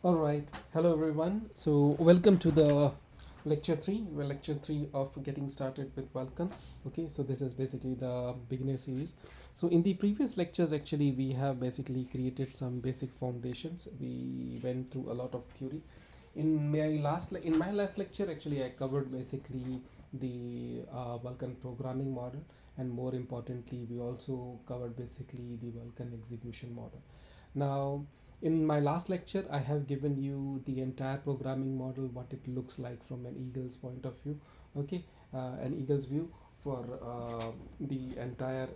All right. Hello, everyone. So, welcome to the lecture three of getting started with Vulkan. Okay, so this is basically the beginner series. So, in the previous lectures, actually, we have basically created some basic foundations. We went through a lot of theory. In my last lecture, actually, I covered basically the Vulkan programming model, and more importantly, we also covered basically the Vulkan execution model. Now, in my last lecture, I have given you the entire programming model, what it looks like from an Eagle's point of view. Okay, an Eagle's view for the entire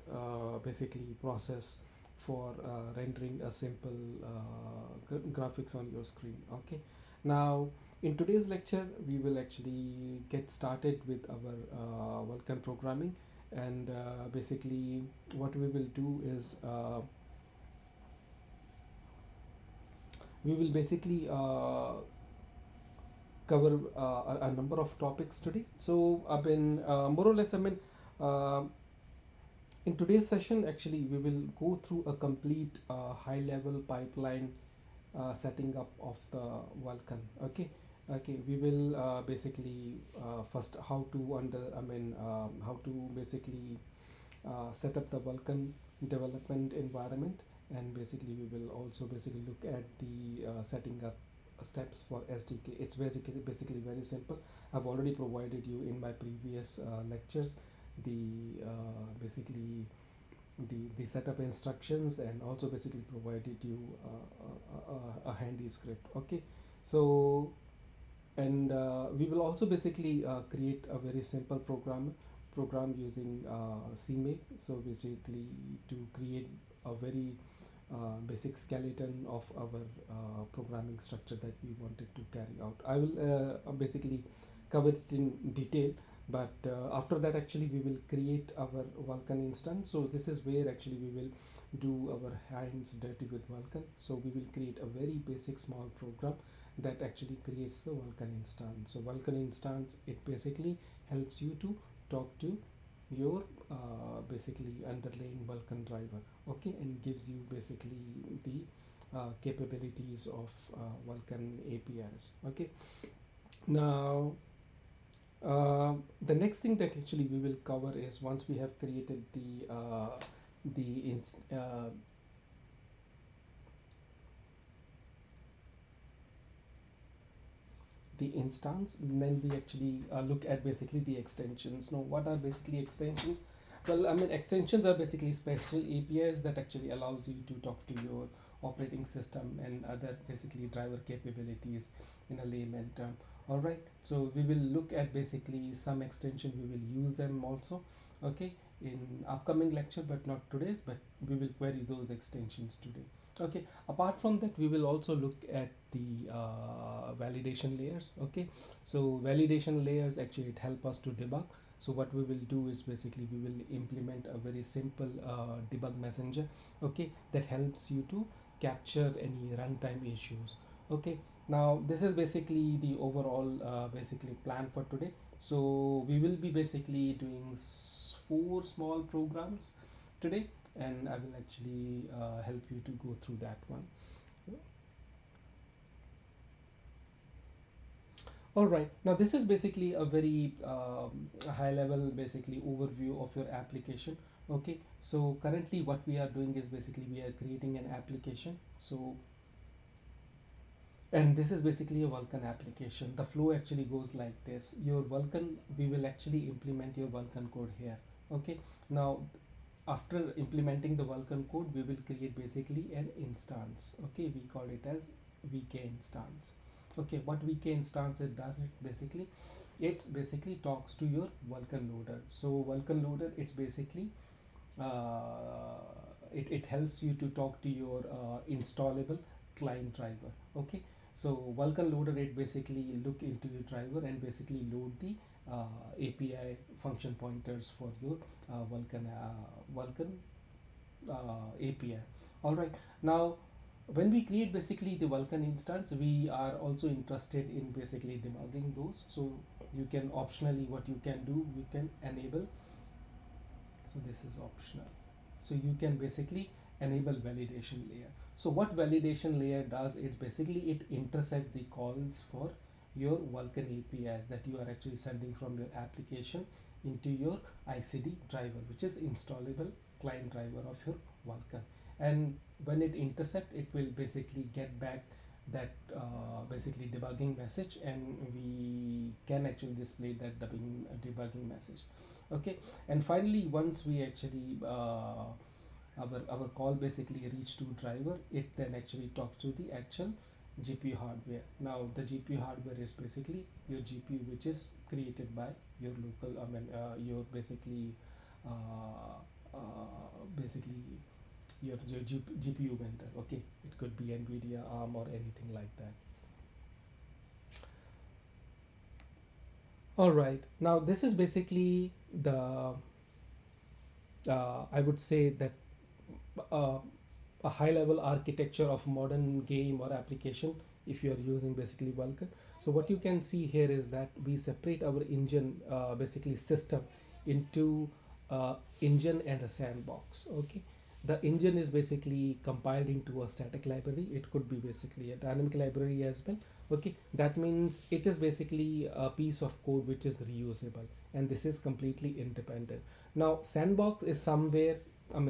basically process for rendering a simple graphics on your screen. Okay, now in today's lecture, we will actually get started with our Vulkan programming, and basically what we will do is we will basically cover a number of topics today. So I've been more or less. Uh, in today's session, actually, we will go through a complete high-level pipeline setting up of the Vulkan. Okay, okay. We will basically first how to how to basically set up the Vulkan development environment, and basically we will also basically look at the setting up steps for SDK. It's basically very simple. I've already provided you in my previous lectures the basically the setup instructions, and also basically provided you a handy script. Okay, so and we will also basically create a very simple program using CMake. So basically to create a very basic skeleton of our programming structure that we wanted to carry out. I will basically cover it in detail, but after that actually we will create our Vulkan instance. So this is where actually we will do our hands dirty with Vulkan. So we will create a very basic small program that actually creates the Vulkan instance. So Vulkan instance, it basically helps you to talk to your basically underlying Vulkan driver. Okay, and gives you basically the capabilities of Vulkan APIs. Okay, now the next thing that actually we will cover is, once we have created the the instance, and then we actually look at basically the extensions. Now, what are basically extensions? Well, extensions are basically special APIs that actually allows you to talk to your operating system and other basically driver capabilities in a layman term. All right, so we will look at basically some extension. We will use them also. Okay, in upcoming lecture, but not today's. But we will query those extensions today. Okay, apart from that, we will also look at the validation layers. Okay, so validation layers actually it help us to debug. So what we will do is basically we will implement a very simple debug messenger. Okay, that helps you to capture any runtime issues. Okay, now this is basically the overall basically plan for today. So we will be basically doing four small programs today, and I will actually help you to go through that one. All right, now this is basically a very high level basically overview of your application. Okay, so currently what we are doing is basically we are creating an application. So, and this is basically a Vulkan application. The flow actually goes like this. Your Vulkan, we will actually implement your Vulkan code here. Okay, now after implementing the Vulkan code, we will create basically an instance. Okay, we call it as VK instance. Okay, what VK instance it does, it basically it's basically talks to your Vulkan loader. So Vulkan loader, it's basically uh, it helps you to talk to your installable client driver. Okay, so Vulkan loader, it basically look into your driver and basically load the API function pointers for your Vulkan API. All right, now when we create basically the Vulkan instance, we are also interested in basically debugging those. So you can optionally, what you can do, you can enable. So this is optional. So you can basically enable validation layer. So what validation layer does, it's basically it intercept the calls for your Vulkan APIs that you are actually sending from your application into your ICD driver, which is installable client driver of your Vulkan. And when it intercept, it will basically get back that basically debugging message, and we can actually display that debugging message. Okay, and finally, once we actually our call basically reach to driver, it then actually talks to the actual GPU hardware. Now the GPU hardware is basically your GPU, which is created by your local, your uh, basically your GPU vendor. Okay, it could be Nvidia, ARM, or anything like that. All right, now this is basically the I would say that uh, a high level architecture of modern game or application if you are using basically Vulkan. So what you can see here is that we separate our engine basically system into engine and a sandbox. Okay, the engine is basically compiled into a static library. It could be basically a dynamic library as well. Okay, that means it is basically a piece of code which is reusable, and this is completely independent. Now sandbox is somewhere,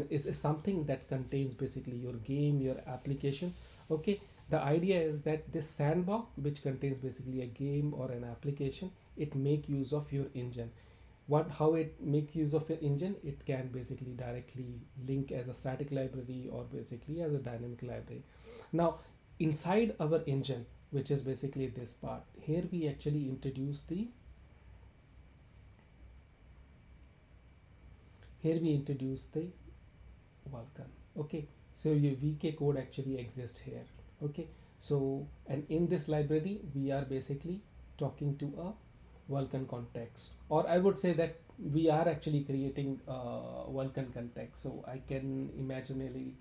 is something that contains basically your game, your application. Okay, the idea is that this sandbox, which contains basically a game or an application, it make use of your engine. What how it makes use of your engine, it can basically directly link as a static library or basically as a dynamic library. Now inside our engine, which is basically this part here, we actually introduce the here we introduce the Vulkan. Okay, so your VK code actually exists here. Okay, so and in this library we are basically talking to a Vulkan context, or I would say that we are actually creating a Vulkan context. So I can imaginally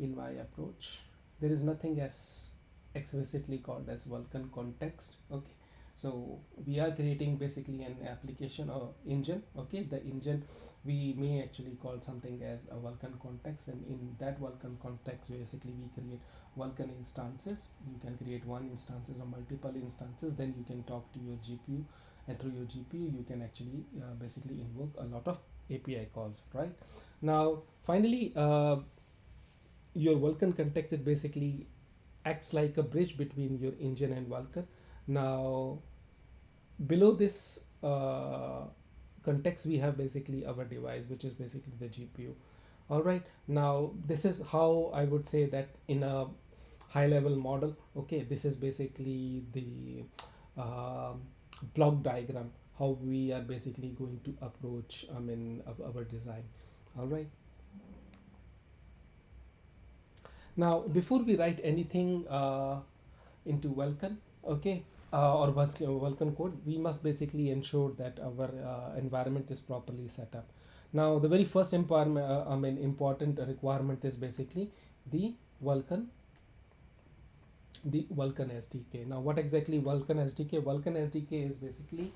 in my approach, there is nothing as explicitly called as Vulkan context. Okay, so we are creating basically an application or engine. Okay, the engine we may actually call something as a Vulkan context, and in that Vulkan context basically we create Vulkan instances. You can create one instances or multiple instances, then you can talk to your GPU, and through your GPU you can actually basically invoke a lot of API calls, right? Now finally, your Vulkan context, it basically acts like a bridge between your engine and Vulkan. Now below this context we have basically our device, which is basically the GPU. All right, now this is how I would say that in a high level model. Okay, this is basically the um, block diagram, how we are basically going to approach our design. All right, now before we write anything into Vulkan, okay, or Vulkan code, we must basically ensure that our environment is properly set up. Now, the very first important requirement is basically the Vulkan Vulkan SDK. Now, what exactly Vulkan SDK? Vulkan SDK is basically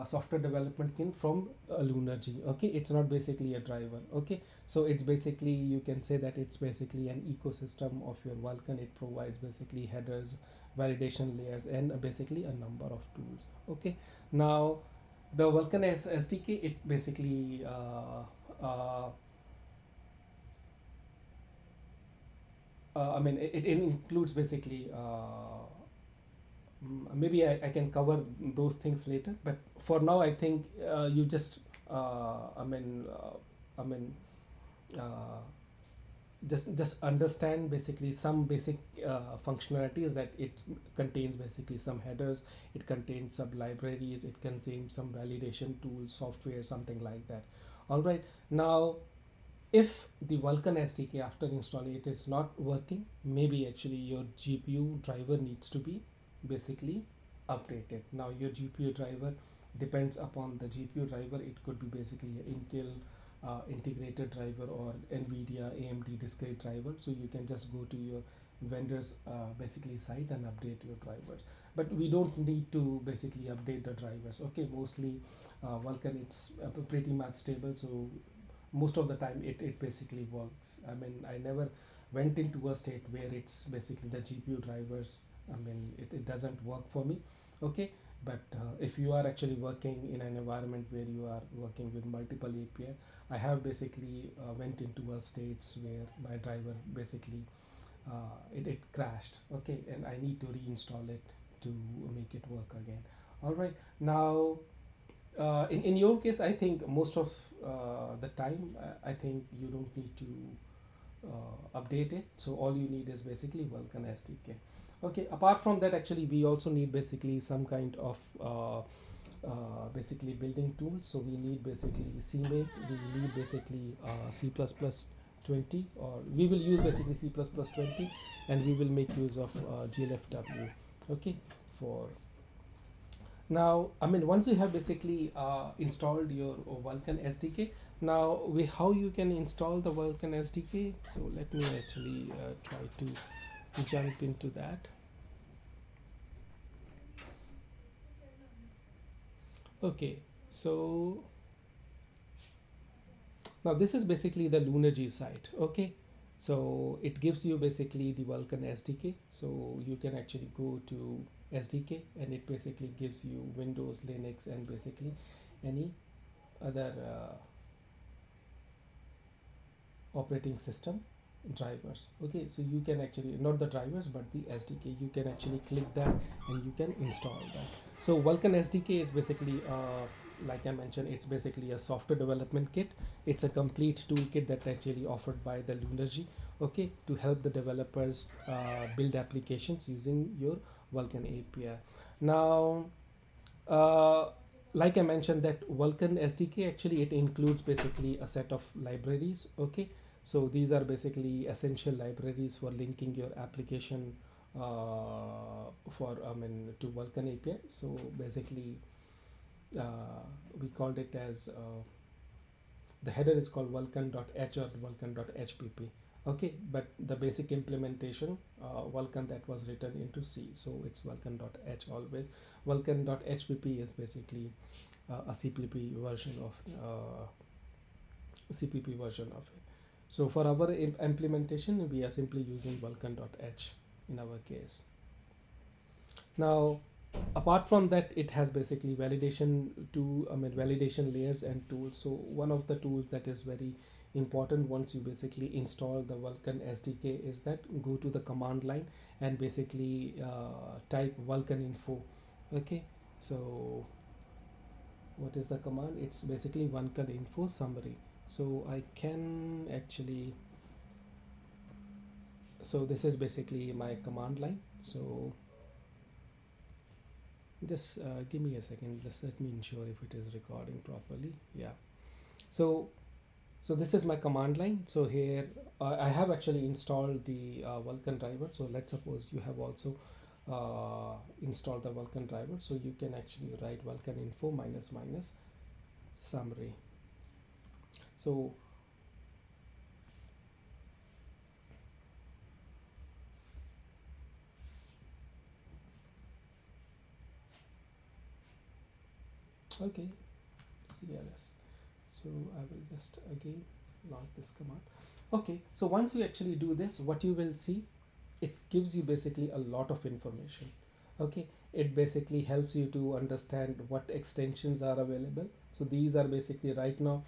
software development kit from Lunargy. Okay, it's not basically a driver. Okay, so it's basically, you can say that it's basically an ecosystem of your Vulkan. It provides basically headers, validation layers, and basically a number of tools. Okay, now the Vulkan SDK, it basically it includes basically maybe I can cover those things later, but for now I think you just I mean uh, just understand basically some basic functionalities, that it contains basically some headers, it contains some libraries, it contains some validation tools, software, something like that. All right, now if the Vulkan SDK after installing it is not working, maybe actually your GPU driver needs to be basically updated. Now your GPU driver depends upon the GPU driver. It could be basically an Intel integrated driver or Nvidia AMD discrete driver. So you can just go to your vendor's basically site and update your drivers. But we don't need to basically update the drivers. Okay, mostly Vulkan, it's pretty much stable, so most of the time it basically works. I mean, I never went into a state where it's basically the GPU drivers, I mean it doesn't work for me. Okay, but if you are actually working in an environment where you are working with multiple API, I have basically went into a states where my driver basically it crashed. Okay, and I need to reinstall it to make it work again. All right, now in your case, I think most of the time, I think you don't need to update it. So all you need is basically Vulkan SDK. Okay, apart from that, actually, we also need basically some kind of basically building tools. So we need basically CMake, we need basically C++20, or we will use basically C++20, and we will make use of GLFW. Okay, for now, I mean, once you have basically installed your Vulkan SDK, now how you can install the Vulkan SDK. So let me actually try to jump into that. Okay, so now this is basically the LunarG site. Okay, so it gives you basically the Vulkan SDK. So you can actually go to SDK, and it basically gives you Windows, Linux, and basically any other operating system drivers. Okay, so you can actually, not the drivers but the SDK, you can actually click that and you can install that. So Vulkan SDK is basically like I mentioned, it's basically a software development kit. It's a complete toolkit that actually offered by the LunarG, okay, to help the developers build applications using your Vulkan API. Now uh, like I mentioned, that Vulkan SDK actually it includes basically a set of libraries. Okay, so these are basically essential libraries for linking your application for I mean to Vulkan API. So basically, we called it as the header is called vulkan.h or vulkan.hpp. Okay, but the basic implementation Vulkan that was written into C, so it's vulkan.h always. Vulkan.hpp is basically a CPP version of CPP version of it. So for our implementation, we are simply using vulkan.h in our case. Now, apart from that, it has basically validation to I mean validation layers and tools. So one of the tools that is very important once you basically install the Vulkan SDK is that go to the command line and basically type Vulkan info. Okay, so what is the command? It's basically Vulkan info summary. So I can actually, so this is basically my command line. So just give me a second, just let me ensure if it is recording properly. Yeah, so this is my command line. So here I have actually installed the Vulkan driver. So let's suppose you have also installed the Vulkan driver, so you can actually write Vulkan info minus minus summary. So okay, CLS. So I will just again launch this command. Okay, so once you actually do this, what you will see, it gives you basically a lot of information. Okay, it basically helps you to understand what extensions are available. So these are basically, right now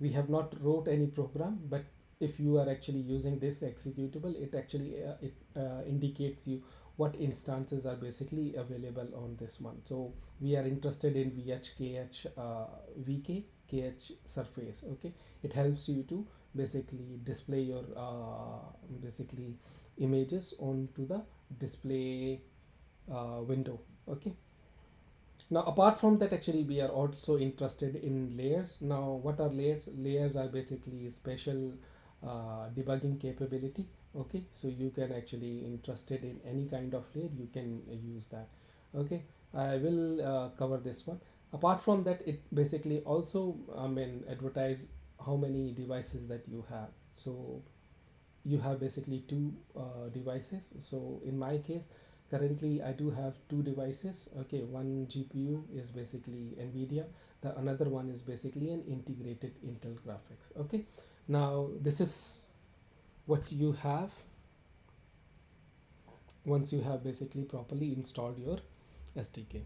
we have not wrote any program, but if you are actually using this executable, it actually indicates you what instances are basically available on this one. So we are interested in VH, VK, KH surface. Okay, it helps you to basically display your basically images onto the display window. Okay, now apart from that, actually we are also interested in layers. Now what are layers? Layers are basically special debugging capability. Okay, so you can actually interested in any kind of layer, you can use that. Okay, I will cover this one. Apart from that, it basically also I mean advertise how many devices that you have. So you have basically two devices. So in my case, currently I do have two devices. Okay, one GPU is basically NVIDIA, the another one is basically an integrated Intel graphics. Okay, now this is what you have. once you have basically properly installed your SDK.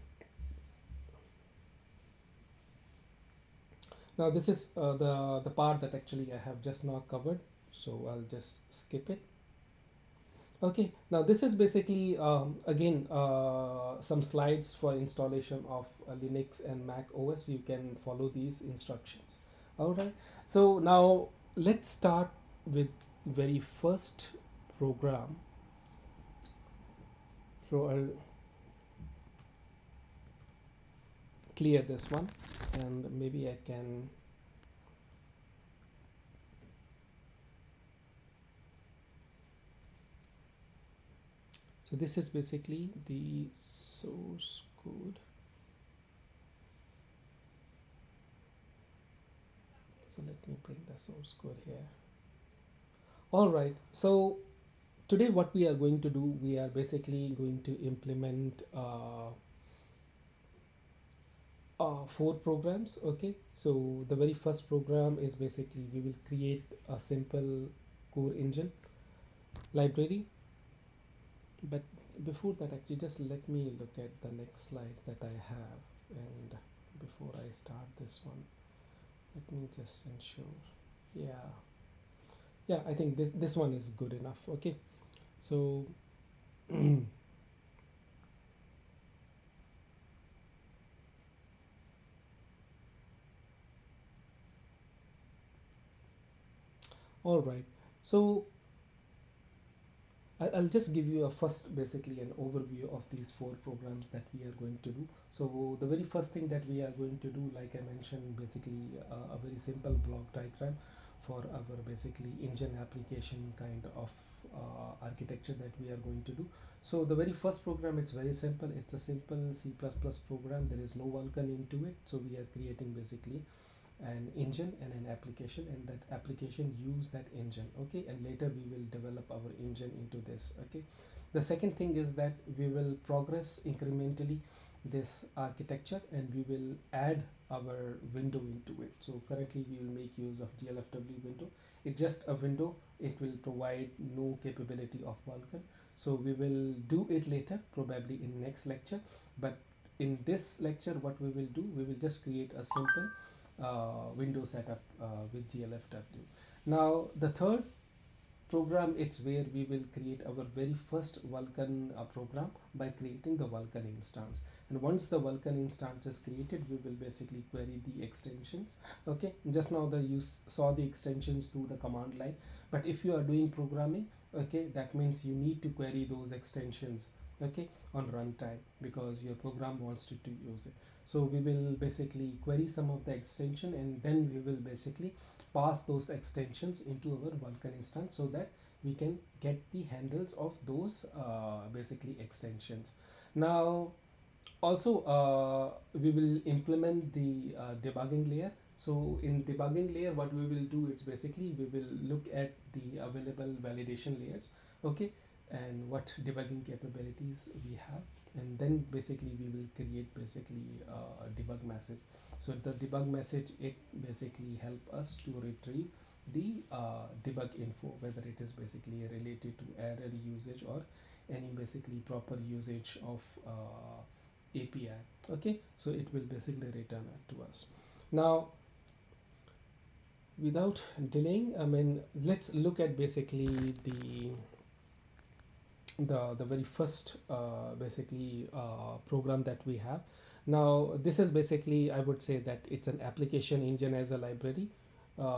Now this is the part that actually I have just now covered, so I'll just skip it. Okay, now this is basically again some slides for installation of Linux and Mac OS. You can follow these instructions. All right, so now let's start with very first program. So I'll clear this one, and maybe I can. So this is basically the source code. So let me bring the source code here. All right, so today what we are going to do, we are basically going to implement 4 programs. Okay, so the very first program is basically we will create a simple core engine library. But before that, actually just let me look at the next slides that I have, and before I start this one, let me just ensure. Yeah, yeah, I think this one is good enough. Okay, so all right, so I'll just give you a first basically an overview of these 4 programs that we are going to do. So the very first thing that we are going to do, like I mentioned, basically a very simple block diagram for our basically engine application kind of architecture that we are going to do. So the very first program, it's very simple. It's a simple C++ program. There is no Vulkan into it. So we are creating basically an engine and an application, and that application use that engine. Okay, and later we will develop our engine into this. Okay, the second thing is that we will progress incrementally this architecture, and we will add our window into it. So currently we will make use of GLFW window. It's just a window. It will provide no capability of Vulkan. So we will do it later, probably in next lecture. But in this lecture, what we will do, we will just create a simple window setup with GLFW. Now the third program, it's where we will create our very first Vulkan program by creating the Vulkan instance. And once the Vulkan instance is created, we will basically query the extensions. Okay, just now you saw the extensions through the command line, but if you are doing programming, okay, that means you need to query those extensions, okay, on runtime, because your program wants to use it. So we will basically query some of the extension, and then we will basically pass those extensions into our Vulkan instance so that we can get the handles of those basically extensions. Now also we will implement the debugging layer. So in debugging layer, what we will do is basically we will look at the available validation layers, okay, and what debugging capabilities we have, and then basically we will create basically a debug message. So the debug message, it basically help us to retrieve the debug info, whether it is basically related to error usage or any basically proper usage of API. Okay, so it will basically return it to us. Now without delaying, I mean, let's look at basically the very first basically program that we have. Now this is basically, I would say that it's an application engine as a library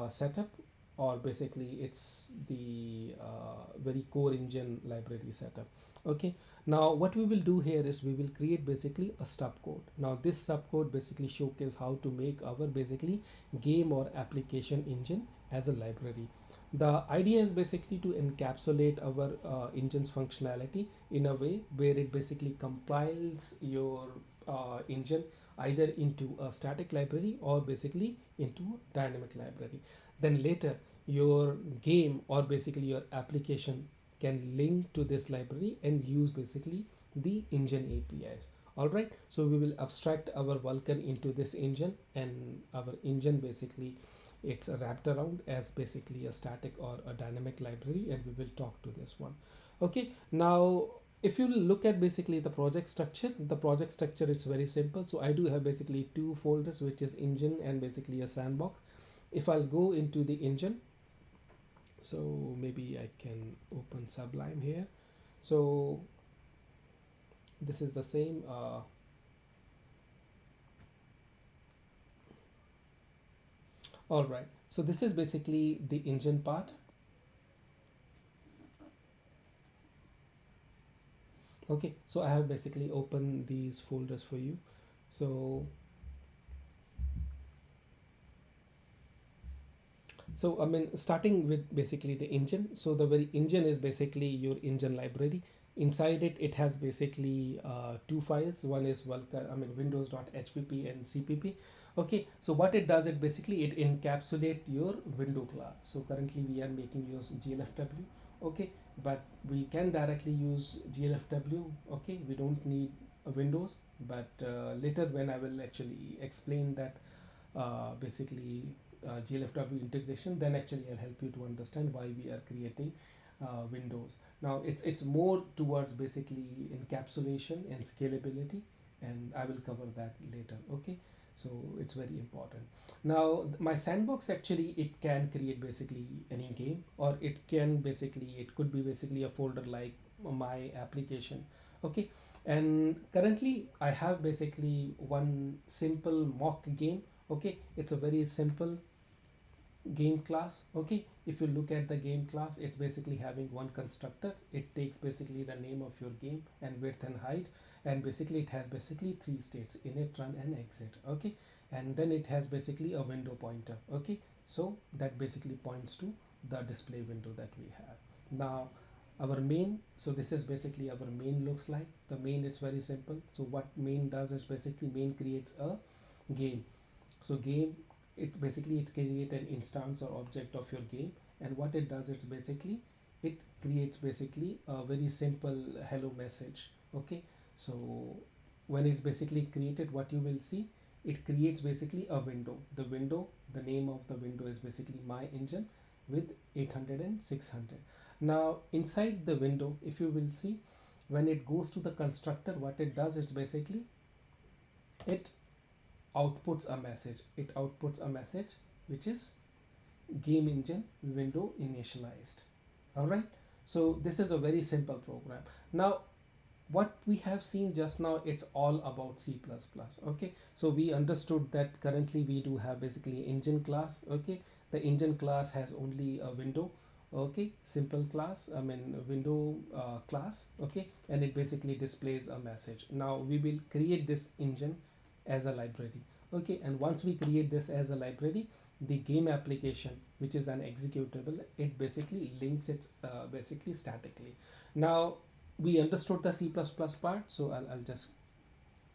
setup, or basically it's the very core engine library setup. Okay, now what we will do here is we will create basically a stub code. Now this stub code basically showcase how to make our basically game or application engine as a library. The idea is basically to encapsulate our engine's functionality in a way where it basically compiles your engine either into a static library or basically into dynamic library. Then later your game or basically your application can link to this library and use basically the engine APIs. All right, so we will abstract our Vulkan into this engine, and our engine basically it's wrapped around as basically a static or a dynamic library, and we will talk to this one. Okay, now if you look at basically the project structure is very simple. So I do have basically two folders, which is engine and basically a sandbox. If I'll go into the engine, so maybe I can open Sublime here. So this is the same. All right. So this is basically the engine part. Okay. So I have basically opened these folders for you. So I mean, starting with basically the engine. So the very engine is basically your engine library. Inside it, it has basically two files. One is Vulkan, I mean Windows.hpp and cpp. Okay, so what it does, it basically it encapsulate your window class. So currently we are making use GLFW. Okay, but we can directly use GLFW. Okay, we don't need a Windows. But later when I will actually explain that basically GLFW integration, then actually I'll help you to understand why we are creating Windows. Now it's more towards basically encapsulation and scalability, and I will cover that later. Okay, so it's very important. Now my sandbox actually it can create basically any game, or it can basically it could be basically a folder like my application. Okay, and currently I have basically one simple mock game. Okay, it's a very simple game class. Okay, if you look at the game class, it's basically having one constructor. It takes basically the name of your game and width and height, and basically it has basically three states: init, run and exit. Okay, and then it has basically a window pointer. Okay, so that basically points to the display window that we have. Now our main, so this is basically our main looks like. The main is very simple. So what main does is basically main creates a game. So game, it's basically it create an instance or object of your game, and what it does, it's basically it creates basically a very simple hello message. Okay, so when it's basically created, what you will see, it creates basically a window. The name of the window is basically my engine with 800 and 600. Now inside the window, if you will see, when it goes to the constructor, what it does is basically it outputs a message which is game engine window initialized. All right, so this is a very simple program. Now what we have seen just now, it's all about C++. Okay, so we understood that currently we do have basically engine class. Okay, the engine class has only a window. Okay, simple class, I mean window class. Okay, and it basically displays a message. Now we will create this engine as a library. Okay, and once we create this as a library, the game application, which is an executable, it basically links it basically statically. Now we understood the C++ part, so I'll just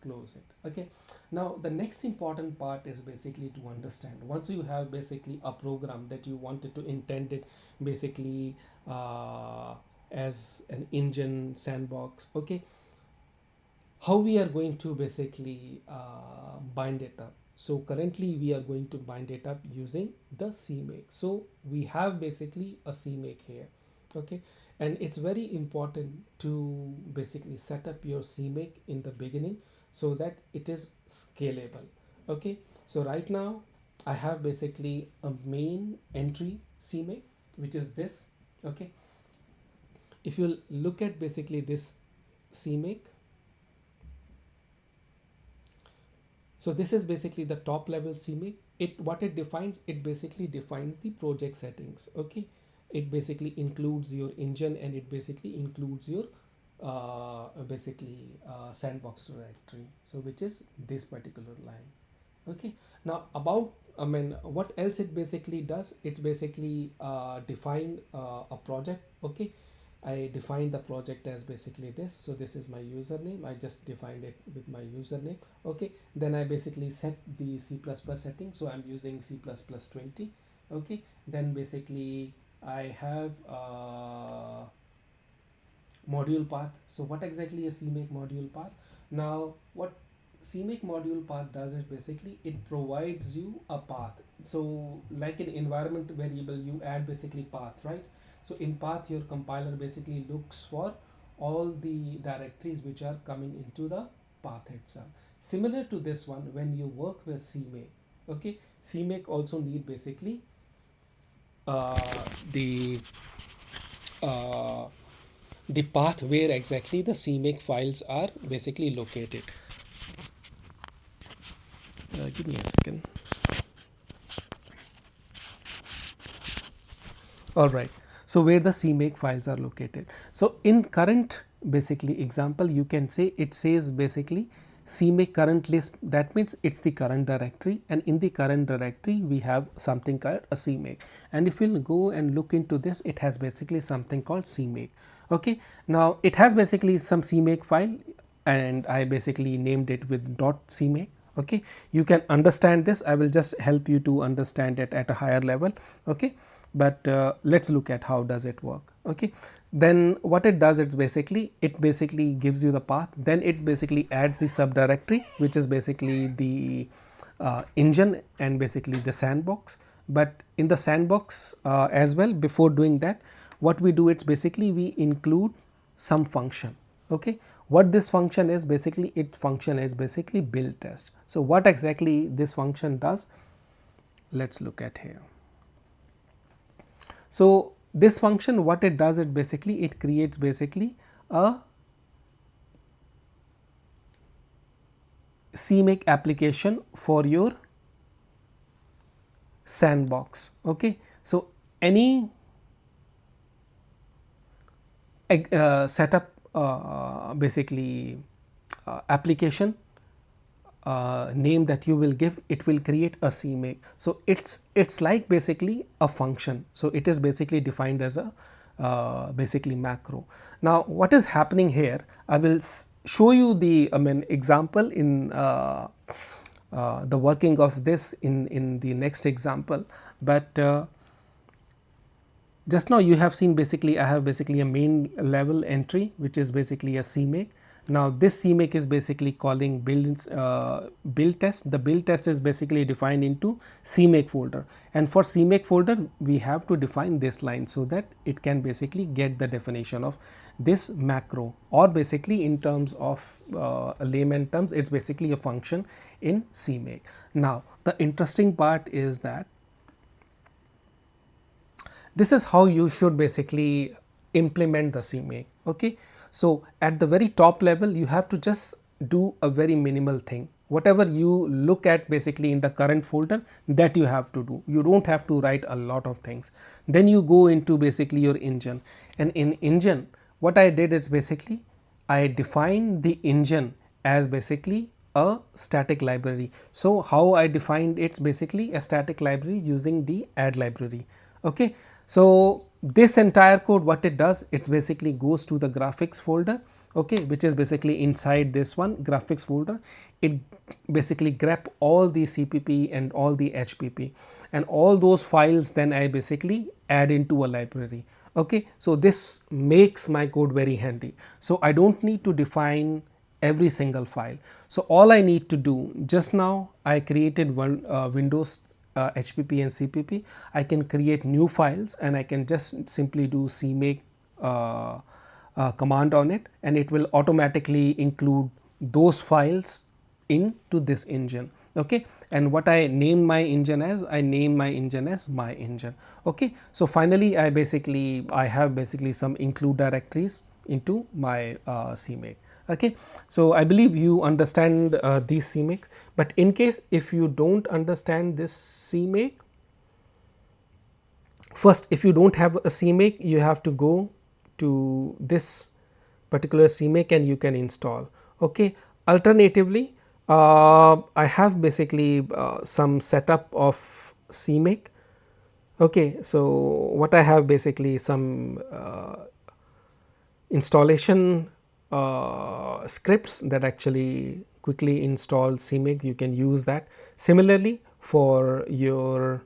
close it. Okay, now the next important part is basically to understand, once you have basically a program that you wanted to intend it basically as an engine sandbox. Okay, how we are going to basically bind it up. So currently we are going to bind it up using the CMake. So we have basically a CMake here. Okay, and it's very important to basically set up your CMake in the beginning so that it is scalable. Okay, so right now I have basically a main entry CMake, which is this. Okay, if you look at basically this CMake, so this is basically the top level CMake. What it defines, it basically defines the project settings. Okay, it basically includes your engine, and it basically includes your sandbox directory, so which is this particular line. Okay, now about, I mean, what else it basically does, it's basically define a project. Okay, I defined the project as basically this. So this is my username. I just defined it with my username. Okay, then I basically set the C++ setting. So I'm using C++ 20. Okay, then basically I have module path. So what exactly is CMake module path? Now what CMake module path does is basically it provides you a path. So like an environment variable, you add basically path, right? So in path, your compiler basically looks for all the directories which are coming into the path itself. Similar to this one, when you work with CMake, okay, CMake also need basically the uh, the path where exactly the CMake files are basically located. Give me a second. All right. So where the CMake files are located. So in current basically example, you can say it says basically CMake current list. That means it's the current directory, and in the current directory we have something called a CMake. And if we'll go and look into this, it has basically something called CMake. Okay. Now it has basically some CMake file, and I basically named it with .cmake. Okay, you can understand this. I will just help you to understand it at a higher level. Okay, but let's look at how does it work. Okay, then what it does, it basically gives you the path, then it basically adds the subdirectory, which is basically the engine and basically the sandbox. But in the sandbox as well, before doing that, what we do, it's basically we include some function. Okay, what this function is basically, it function is basically build test. So what exactly this function does, let's look at here. So this function, what it does, it basically it creates basically a CMake application for your sandbox. Okay, so any setup basically application name that you will give, it will create a CMake. So it's like basically a function. So it is basically defined as a basically macro. Now what is happening here, I will show you the example in the working of this in the next example. But just now you have seen basically I have basically a main level entry, which is basically a CMake. Now this CMake is basically calling build test. The build test is basically defined into CMake folder, and for CMake folder we have to define this line so that it can basically get the definition of this macro, or basically in terms of layman terms, it's basically a function in CMake. Now the interesting part is that this is how you should basically implement the CMake. Okay, so at the very top level you have to just do a very minimal thing. Whatever you look at basically in the current folder, that you have to do. You don't have to write a lot of things. Then you go into basically your engine, and in engine what I did is basically I defined the engine as basically a static library. So how I defined, it's basically a static library using the add library. Okay, so this entire code, what it does, it's basically goes to the graphics folder, okay, which is basically inside this one graphics folder. It basically grab all the CPP and all the HPP, and all those files then I basically add into a library. Okay, so this makes my code very handy. So I don't need to define every single file. So all I need to do, just now I created one Windows HPP and CPP. I can create new files and I can just simply do CMake command on it, and it will automatically include those files into this engine. Okay, and what I name my engine as, I name my engine as my engine. Okay, so finally I have basically some include directories into my CMake. Okay, so I believe you understand these CMake, but in case if you don't understand this CMake, first if you don't have a CMake, you have to go to this particular CMake and you can install. Okay, alternatively I have basically some setup of CMake. Okay, so what I have basically some installation scripts that actually quickly install CMake. You can use that. Similarly for your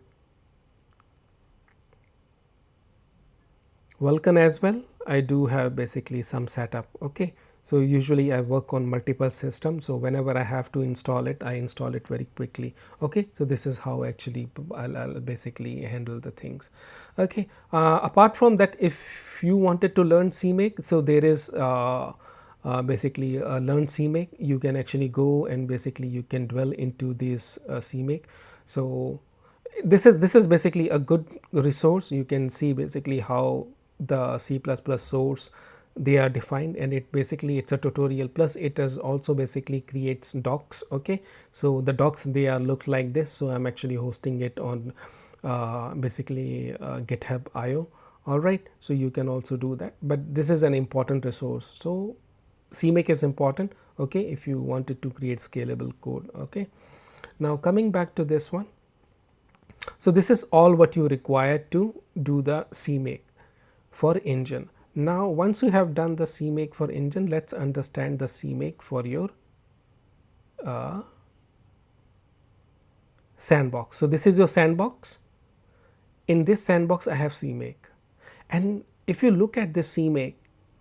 Vulkan as well, I do have basically some setup. Okay, So usually I work on multiple systems, so whenever I have to install it, I install it very quickly. Okay, so this is how actually I'll basically handle the things. Okay, apart from that, if you wanted to learn CMake, so there is basically learn CMake. You can actually go and basically you can dwell into this CMake. So this is basically a good resource. You can see basically how the C++ source they are defined, and it basically it's a tutorial, plus it is also basically creates docs. Okay, so the docs they are look like this. So I'm actually hosting it on basically GitHub IO. All right, so you can also do that, but this is an important resource. So CMake is important, okay, if you wanted to create scalable code. Okay, now coming back to this one, so this is all what you require to do the CMake for engine. Now once you have done the CMake for engine, let's understand the CMake for your uh, sandbox. So this is your sandbox. In this sandbox I have CMake, and if you look at this CMake,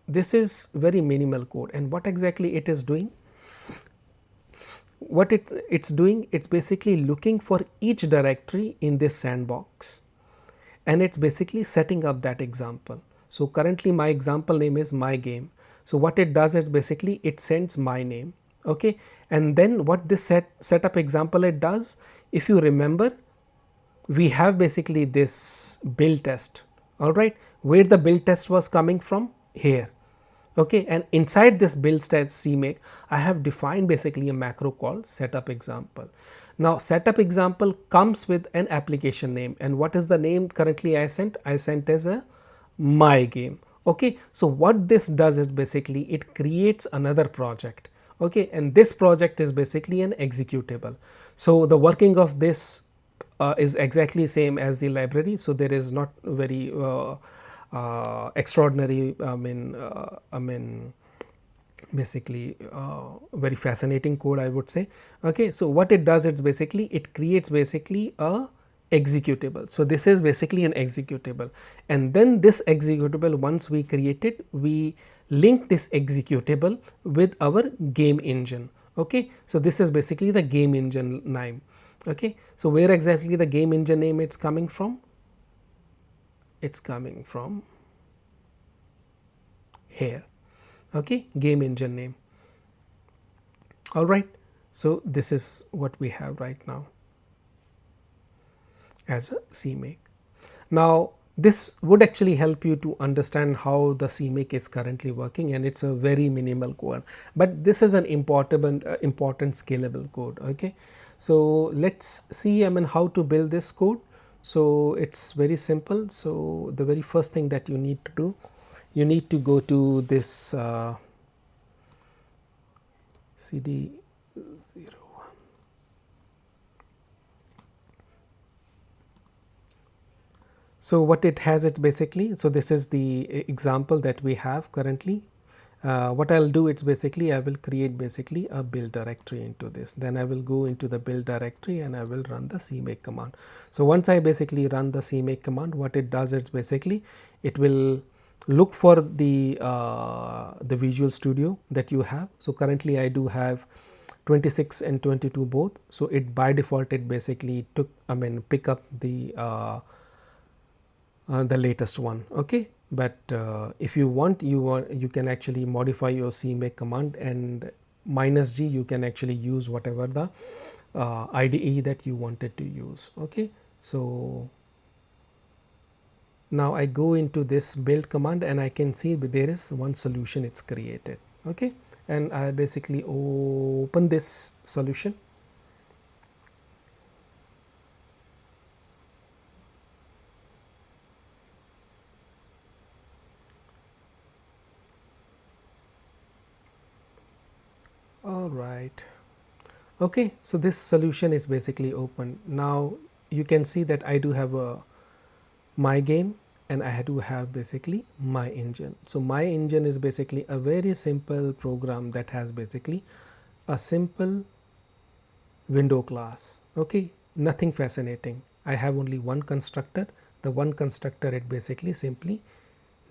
this is very minimal code, and what exactly it is doing, what it's doing, it's basically looking for each directory in this sandbox, and it's basically setting up that example. So currently my example name is my game. So what it does is basically it sends my name. Okay, and then what this setup example it does, if you remember, we have basically this build test. All right, where the build test was coming from, here. Okay, and inside this build test CMake, I have defined basically a macro called setup example. Now setup example comes with an application name, and what is the name currently I sent? I sent as a my game. Okay, so what this does is basically it creates another project. Okay, and this project is basically an executable. So the working of this is exactly same as the library, so there is not very extraordinary, I mean basically very fascinating code, I would say. Okay, so what it does, it's basically it creates basically a executable. So this is basically an executable, and then this executable, once we create it, we link this executable with our game engine. Okay, so this is basically the game engine name. Okay, so where exactly the game engine name it's coming from? It's coming from here. Okay, game engine name. All right, so this is what we have right now as a CMake. Now this would actually help you to understand how the CMake is currently working, and it's a very minimal code, but this is an important scalable code. Okay, so let's see, I mean, how to build this code. So it's very simple. So the very first thing that you need to do, you need to go to this cd 0. So what it has, it basically, so this is the example that we have currently. What I'll do, it's basically I will create basically a build directory into this, then I will go into the build directory and I will run the CMake command. So once I basically run the CMake command, what it does, it's basically it will look for the Visual Studio that you have. So currently I do have 26 and 22 both, so it by default it basically took, I mean, pick up the latest one. Okay, but if you want, you can actually modify your CMake command, and -g you can actually use whatever the IDE that you wanted to use. Okay, so now I go into this build command and I can see there is one solution it's created. Okay, and I basically open this solution. All right. Okay, so this solution is basically open. Now you can see that I do have a my game and I do have basically my engine. So my engine is basically a very simple program that has basically a simple window class. Okay, nothing fascinating. I have only one constructor. The one constructor, it basically simply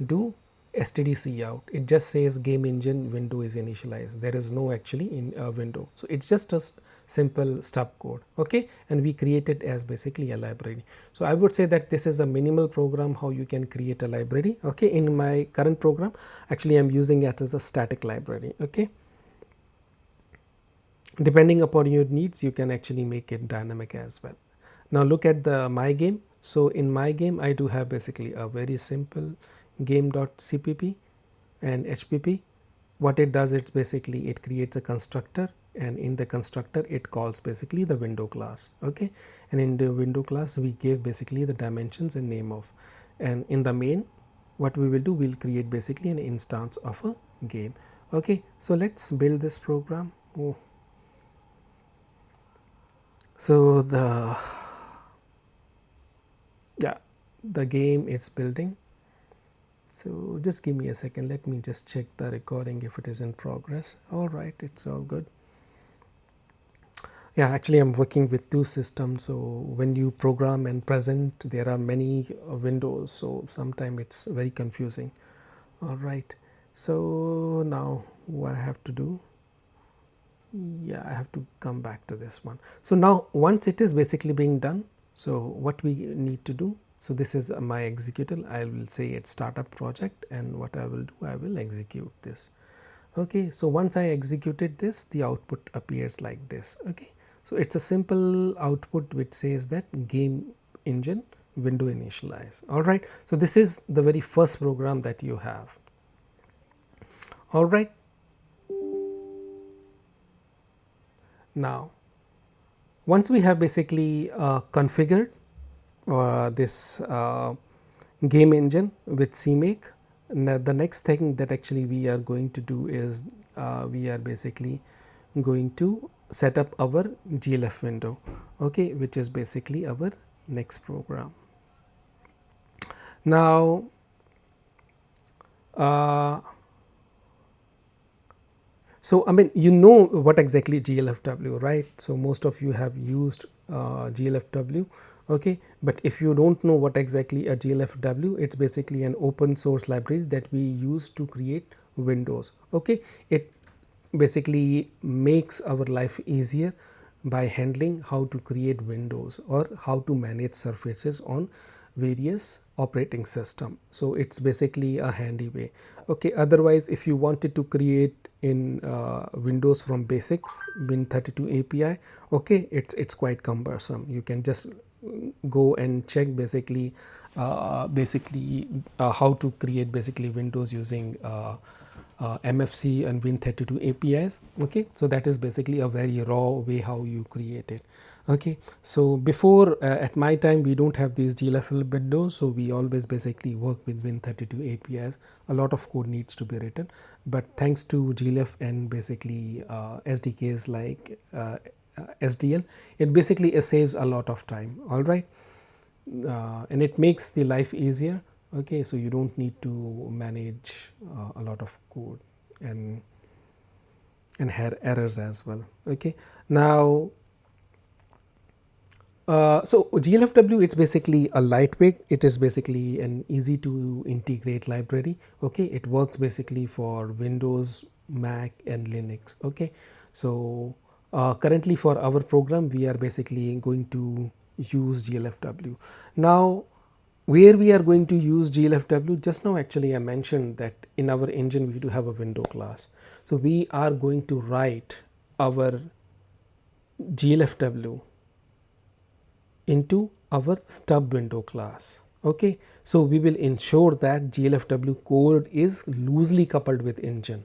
do stdc out. It just says game engine window is initialized. There is no actually in a window, so it's just a simple stub code. Okay, and we create it as basically a library. So I would say that this is a minimal program how you can create a library. Okay, in my current program actually I'm using it as a static library. Okay, depending upon your needs you can actually make it dynamic as well. Now look at the my game. So in my game I do have basically a very simple game.cpp and hpp. What it does, it's basically it creates a constructor, and in the constructor it calls basically the window class. Okay, and in the window class we give basically the dimensions and name of, and in the main what we will do, we'll create basically an instance of a game. Okay, so let's build this program. Oh. So yeah, the game is building. So just give me a second, let me just check the recording if it is in progress. All right, it's all good. Yeah, actually I'm working with two systems, so when you program and present there are many windows, so sometimes it's very confusing. All right, so now what I have to do, yeah, I have to come back to this one. So now once it is basically being done, so what we need to do, so this is my executable. I will say it's startup project, and what I will do, I will execute this. Okay, so once I executed this, the output appears like this. Okay, so it's a simple output which says that game engine window initialize. All right, so this is the very first program that you have. All right, now once we have basically configured this game engine with CMake, the next thing that actually we are going to do is we are basically going to set up our GLF window, okay, which is basically our next program. Now so I mean, you know what exactly GLFW, right? So most of you have used GLFW, okay, but if you don't know what exactly a GLFW, it's basically an open source library that we use to create windows. Okay, it basically makes our life easier by handling how to create windows or how to manage surfaces on various operating system. So it's basically a handy way. Okay, otherwise if you wanted to create in windows from basics win32 API, okay, it's quite cumbersome. You can just go and check how to create basically windows using MFC and Win32 APIs. Okay, so that is basically a very raw way how you create it. Okay, so before at my time we don't have these GLFL windows, so we always basically work with Win32 APIs. A lot of code needs to be written, but thanks to GLF and basically SDKs like SDL, it basically saves a lot of time. All right, and it makes the life easier. Okay, so you don't need to manage a lot of code and errors as well. Okay, now so GLFW, it's basically a lightweight, it is basically an easy to integrate library. Okay, it works basically for Windows, Mac and Linux. Okay, so currently for our program we are basically going to use GLFW. Now where we are going to use GLFW, just now actually I mentioned that in our engine we do have a window class. So we are going to write our GLFW into our stub window class. Okay, so we will ensure that GLFW code is loosely coupled with engine.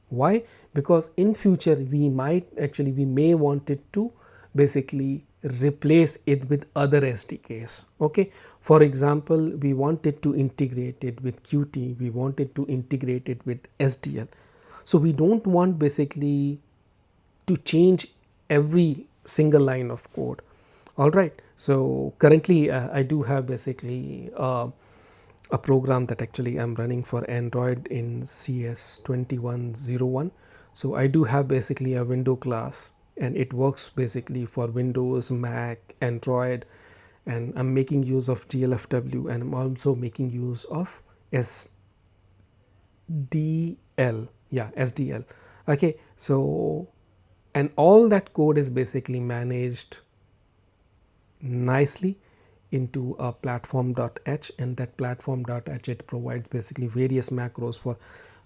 Why? Because in future we may want it to basically replace it with other SDKs. Okay, for example, we wanted to integrate it with Qt, we wanted to integrate it with SDL. So we don't want basically to change every single line of code. All right, so currently I do have basically a program that actually I'm running for Android in CS2101. So I do have basically a window class, and it works basically for Windows, Mac, Android, and I'm making use of GLFW, and I'm also making use of yeah, SDL. Okay, so and all that code is basically managed nicely into a platform.h, and that platform.h, it provides basically various macros for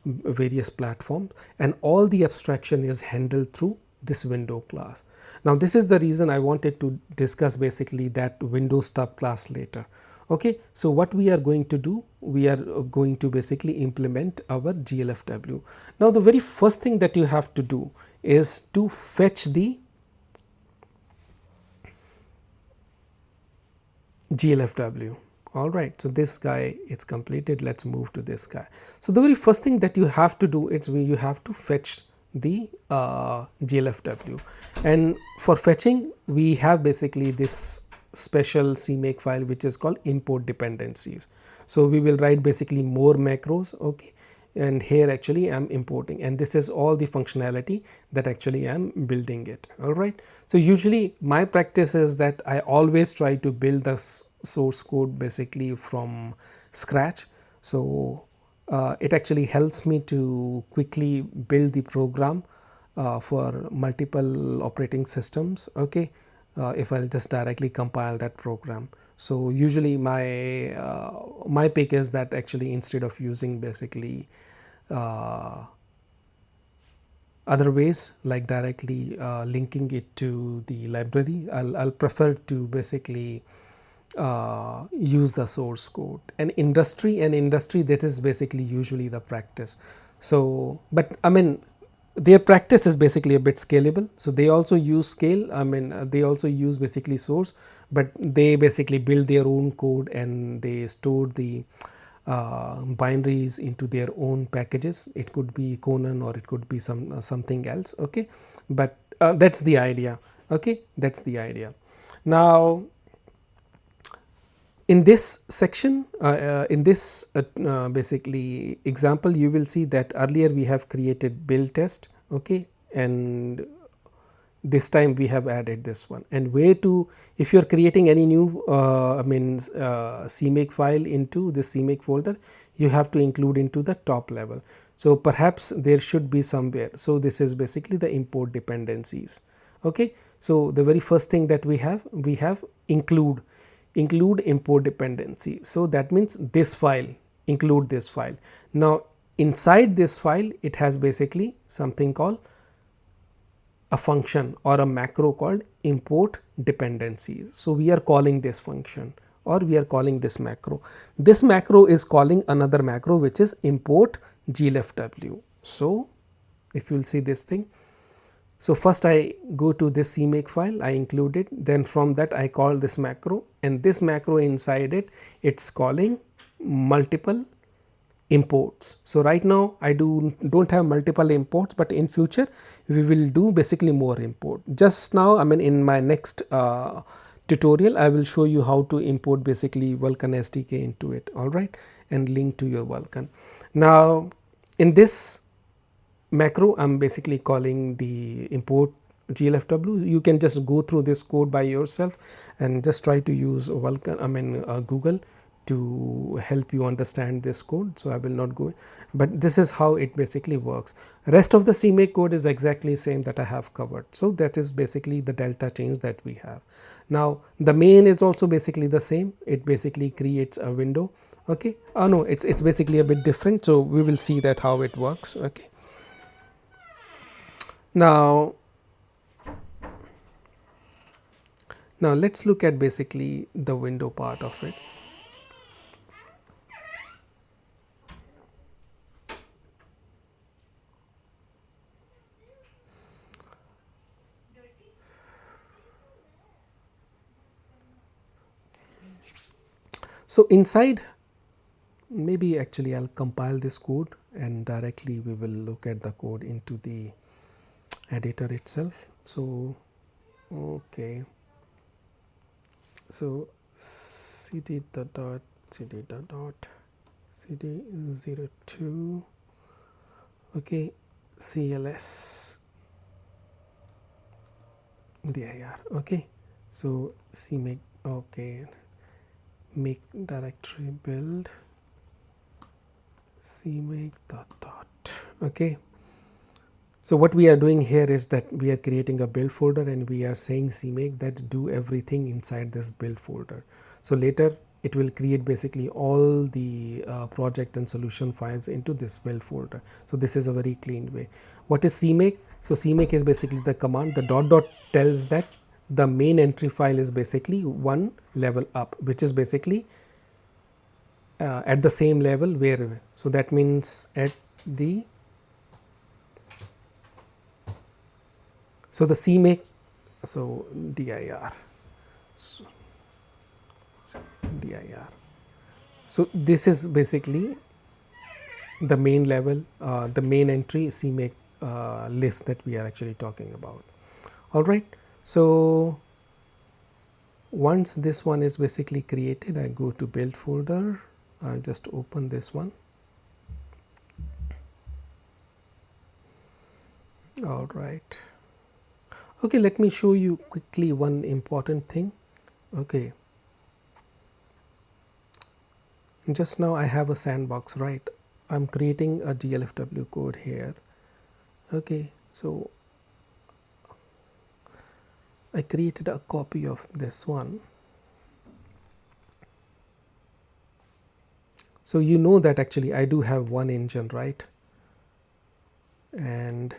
various platforms, and all the abstraction is handled through this window class. Now this is the reason I wanted to discuss basically that window stub class later. Okay, so what we are going to do, we are going to basically implement our GLFW. Now the very first thing that you have to do is to fetch the GLFW. All right, so this guy is completed. Let's move to this guy. So the very first thing that you have to do is you have to fetch the GLFW, and for fetching we have basically this special CMake file which is called import dependencies. So we will write basically more macros. Okay, and here actually I am importing, and this is all the functionality that actually I am building it. All right, so usually my practice is that I always try to build the source code basically from scratch. So it actually helps me to quickly build the program for multiple operating systems. Okay, if I'll just directly compile that program. So usually my pick is that actually instead of using basically other ways like directly linking it to the library, I'll prefer to basically use the source code. And industry, that is basically usually the practice. So but I mean their practice is basically a bit scalable, so they also use scale. I mean they also use basically source, but they basically build their own code and they store the binaries into their own packages. It could be Conan or it could be something else. Okay, but that's the idea. Okay, that's the idea. Now in this section, in this basically example, you will see that earlier we have created build test. Okay, and this time we have added this one. And where to, if you are creating any new CMake file into this CMake folder, you have to include into the top level. So perhaps there should be somewhere. So this is basically the import dependencies. Okay, so the very first thing that we have include import dependency. So that means this file, include this file. Now inside this file it has basically something called a function or a macro called import dependencies. So we are calling this function or we are calling this macro. This macro is calling another macro which is import GLFW. So if you will see this thing, so first I go to this CMake file, I include it, then from that I call this macro, and this macro inside it, it's calling multiple imports. So right now I don't have multiple imports, but in future we will do basically more import. Just now, I mean in my next tutorial I will show you how to import basically Vulkan SDK into it. All right, and link to your Vulkan. Now in this macro I'm basically calling the import GLFW. You can just go through this code by yourself and just try to use Vulkan, Google to help you understand this code. So I will not go, but this is how it basically works. Rest of the CMake code is exactly same that I have covered. So that is basically the delta change that we have. Now the main is also basically the same. It basically creates a window. Okay, oh no, it's basically a bit different. So we will see that how it works. Okay, now let's look at basically the window part of it. So inside, maybe actually I'll compile this code and directly we will look at the code into the editor itself. So okay, so cd dot cd02, okay, cls dir. Okay, so cmake, okay, make directory build cmake dot. Okay, so what we are doing here is that we are creating a build folder and we are saying cmake that do everything inside this build folder. So later it will create basically all the project and solution files into this build folder. So this is a very clean way. What is cmake? So cmake is basically the command. The dot dot tells that the main entry file is basically one level up, which is basically at the same level where, so that means at the, so the cmake, so dir, so, dir, so this is basically the main level, the main entry cmake list that we are actually talking about. All right, so once this one is basically created, I go to build folder. I'll just open this one. All right, okay, let me show you quickly one important thing. Okay, just now I have a sandbox, right? I'm creating a GLFW code here. Okay, so I created a copy of this one. So you know that actually I do have one engine, right? And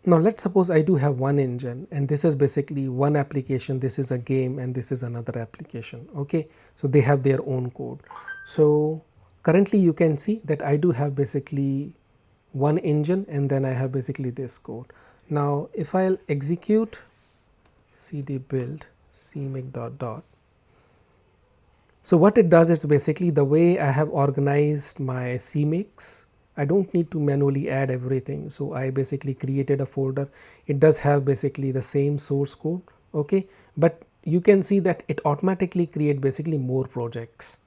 now let's suppose I do have one engine and this is basically one application, this is a game and this is another application. Okay, so they have their own code. So currently you can see that I do have basically one engine and then I have basically this code. Now if I'll execute cd build cmake dot dot, so what it does, it's basically the way I have organized my cmakes. I don't need to manually add everything. So I basically created a folder. It does have basically the same source code. Okay, but you can see that it automatically create basically more projects.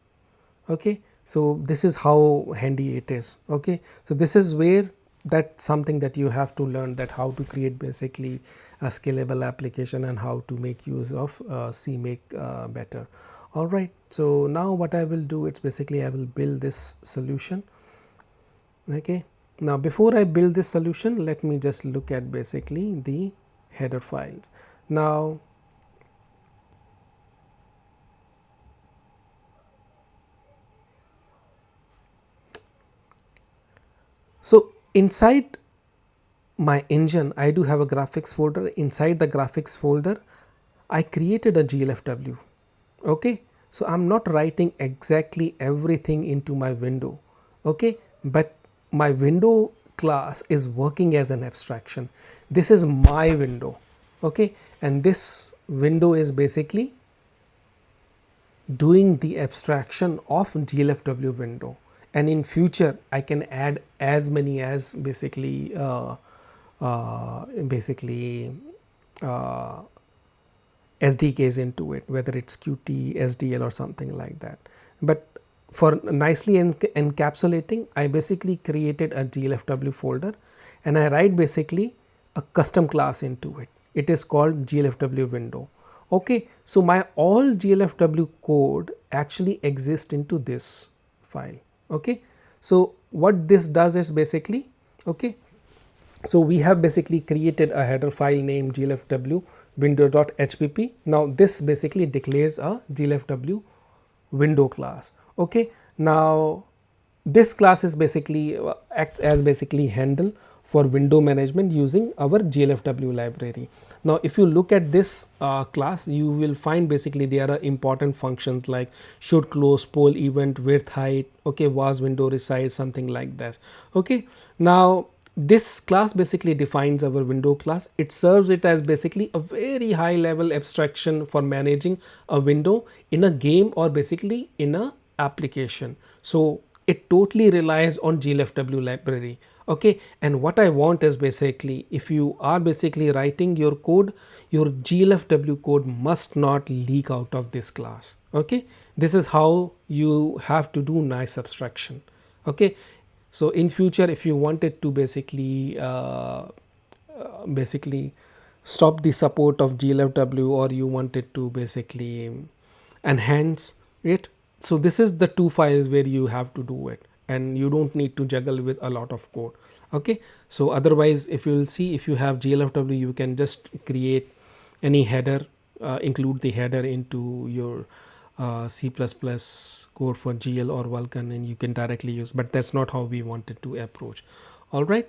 Okay, so this is how handy it is. Okay, so this is where that's something that you have to learn, that how to create basically a scalable application and how to make use of cmake better. All right, so now what I will do, it's basically I will build this solution. Okay, now before I build this solution, let me just look at basically the header files. Now so inside my engine I do have a graphics folder. Inside the graphics folder I created a GLFW. Okay, so I'm not writing exactly everything into my window. Okay, but my window class is working as an abstraction. This is my window. Okay, and this window is basically doing the abstraction of GLFW window, and in future I can add as many as basically SDKs into it, whether it's Qt, SDL or something like that. But for nicely encapsulating, I basically created a GLFW folder and I write basically a custom class into it. It is called GLFW window. Okay, so my all GLFW code actually exists into this file. Okay, so what this does is basically, okay, so we have basically created a header file named glfw window.hpp. Now this basically declares a glfw window class. Okay, now this class is basically acts as basically handle for window management using our glfw library. Now if you look at this class, you will find basically there are important functions like should close, poll event, width, height, okay, was window resize, something like that. Okay, now this class basically defines our window class. It serves it as basically a very high level abstraction for managing a window in a game or basically in a application. So it totally relies on glfw library. Okay, and what I want is basically if you are basically writing your code, your glfw code must not leak out of this class. Okay, this is how you have to do nice abstraction. Okay, so in future if you wanted to basically stop the support of GLFW, or you wanted to basically enhance it. So this is the two files where you have to do it, and you don't need to juggle with a lot of code. Okay, so otherwise, if you will see, if you have GLFW, you can just create any header, include the header into your C++ code for GL or Vulkan, and you can directly use, but that's not how we wanted to approach. All right.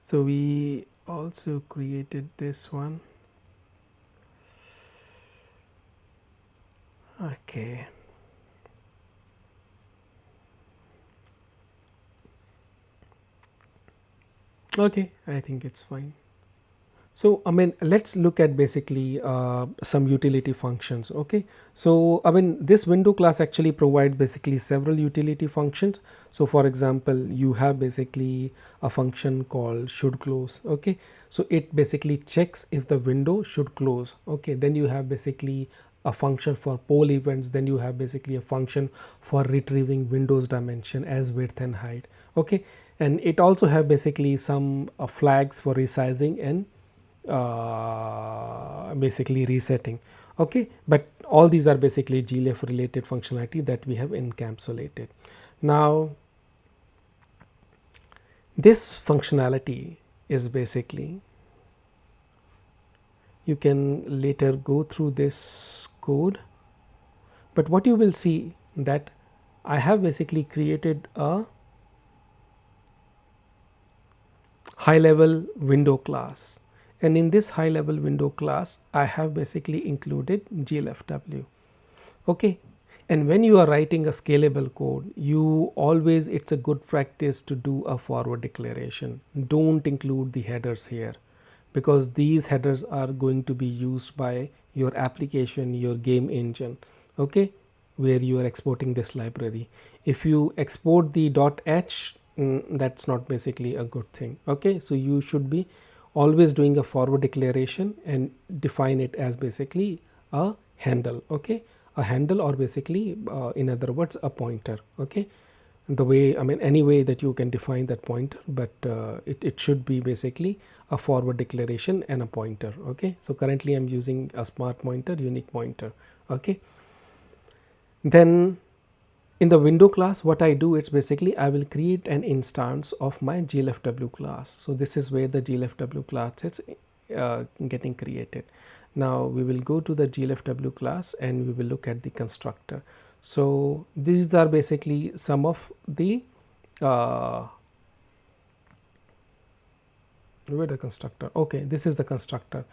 So we also created this one. Okay. Okay, I think it's fine. So, I mean, let's look at basically some utility functions. Okay. So, I mean, this window class actually provide basically several utility functions. So, for example, you have basically a function called should close. Okay. So, it basically checks if the window should close. Okay. Then you have basically a function for poll events. Then you have basically a function for retrieving windows dimension as width and height. Okay. And it also have basically some flags for resizing and basically resetting. Okay, but all these are basically GLF related functionality that we have encapsulated. Now this functionality is basically, you can later go through this code, but what you will see that I have basically created a high level window class, and in this high level window class I have basically included GLFW. Okay, and when you are writing a scalable code, you always, it's a good practice to do a forward declaration. Don't include the headers here, because these headers are going to be used by your application, your game engine. Okay, where you are exporting this library. If you export the .h, that's not basically a good thing. Okay, so you should be always doing a forward declaration and define it as basically a handle. Okay, a handle, or basically in other words a pointer. Okay, the way, I mean, any way that you can define that pointer, but it should be basically a forward declaration and a pointer. Okay, so currently I'm using a smart pointer, unique pointer. Okay, then in the window class, what I do, it's basically I will create an instance of my GLFW class. So this is where the GLFW class is getting created. Now we will go to the GLFW class and we will look at the constructor. So these are basically some of the where the constructor. Okay, this is the constructor.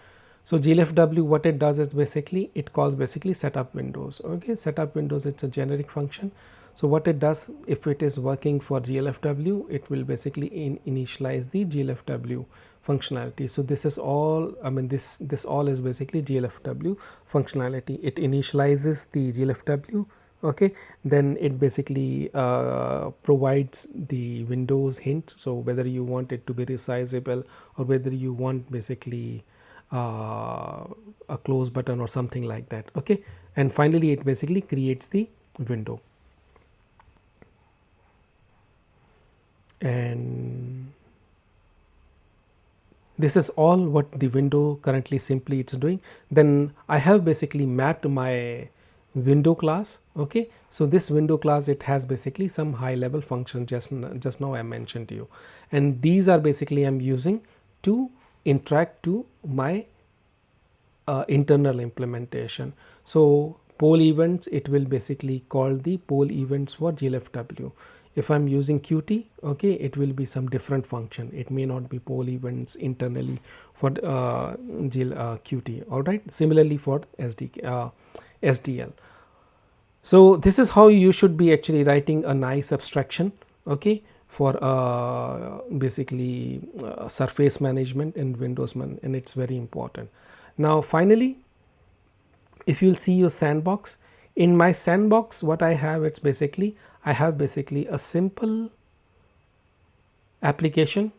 So GLFW, what it does is basically it calls basically setup windows. Okay, setup windows, it's a generic function. So what it does, if it is working for GLFW, it will basically initialize the GLFW functionality. So this is all, I mean, this all is basically GLFW functionality. It initializes the GLFW. Okay, then it basically provides the windows hint. So whether you want it to be resizable, or whether you want basically a close button or something like that. Okay, and finally it basically creates the window. And this is all what the window currently simply it's doing. Then I have basically mapped my window class. Okay, so this window class, it has basically some high level function just now I mentioned to you, and these are basically I'm using to interact to my internal implementation. So poll events, it will basically call the poll events for GLFW. If I'm using Qt, okay, it will be some different function. It may not be poll events internally for Qt. All right, similarly for SDL. So this is how you should be actually writing a nice abstraction. Okay, for basically surface management in Windows, and it's very important. Now finally, if you'll see your sandbox, in my sandbox what I have, it's basically I have basically a simple application,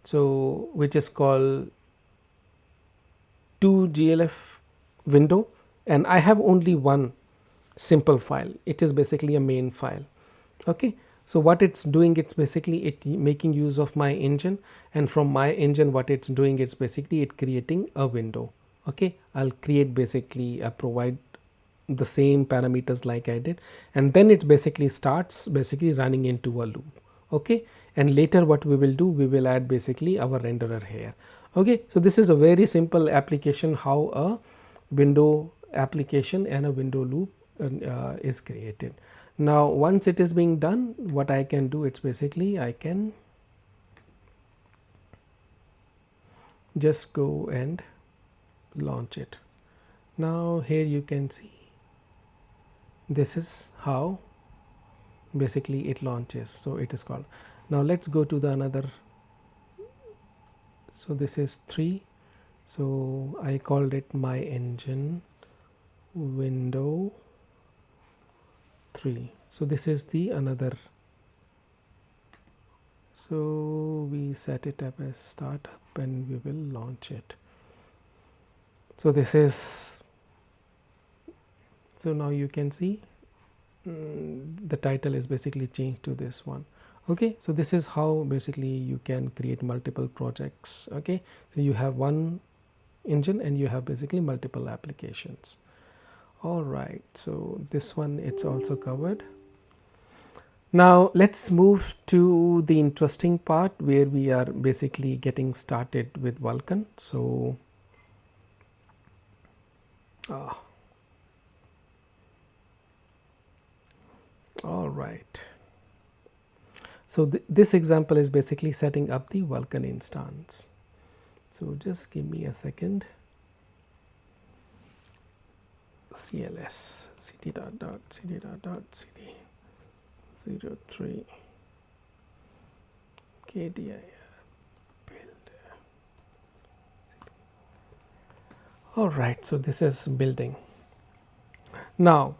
so which is called 2GLF window, and I have only one simple file. It is basically a main file. Okay, so what it's doing, it's basically it making use of my engine, and from my engine what it's doing, it's basically it creating a window. Okay, I'll create basically provide the same parameters like I did, and then it basically starts basically running into a loop. Okay, and later what we will do, we will add basically our renderer here. Okay, so this is a very simple application how a window application and a window loop is created. Now once it is being done, what I can do, it's basically I can just go and launch it. Now here you can see this is how basically it launches. So it is called, now let's go to the another. So this is 3, so I called it my engine window 3. So this is the another, so we set it up as startup and we will launch it. So this is, so now you can see the title is basically changed to this one. Okay, so this is how basically you can create multiple projects. Okay, so you have one engine and you have basically multiple applications. All right, so this one it's also covered. Now let's move to the interesting part where we are basically getting started with Vulkan. So all right, so this example is basically setting up the Vulkan instance. So just give me a second. CLS cd dot cd dot cd 03 KDI build. All right, so this is building. Now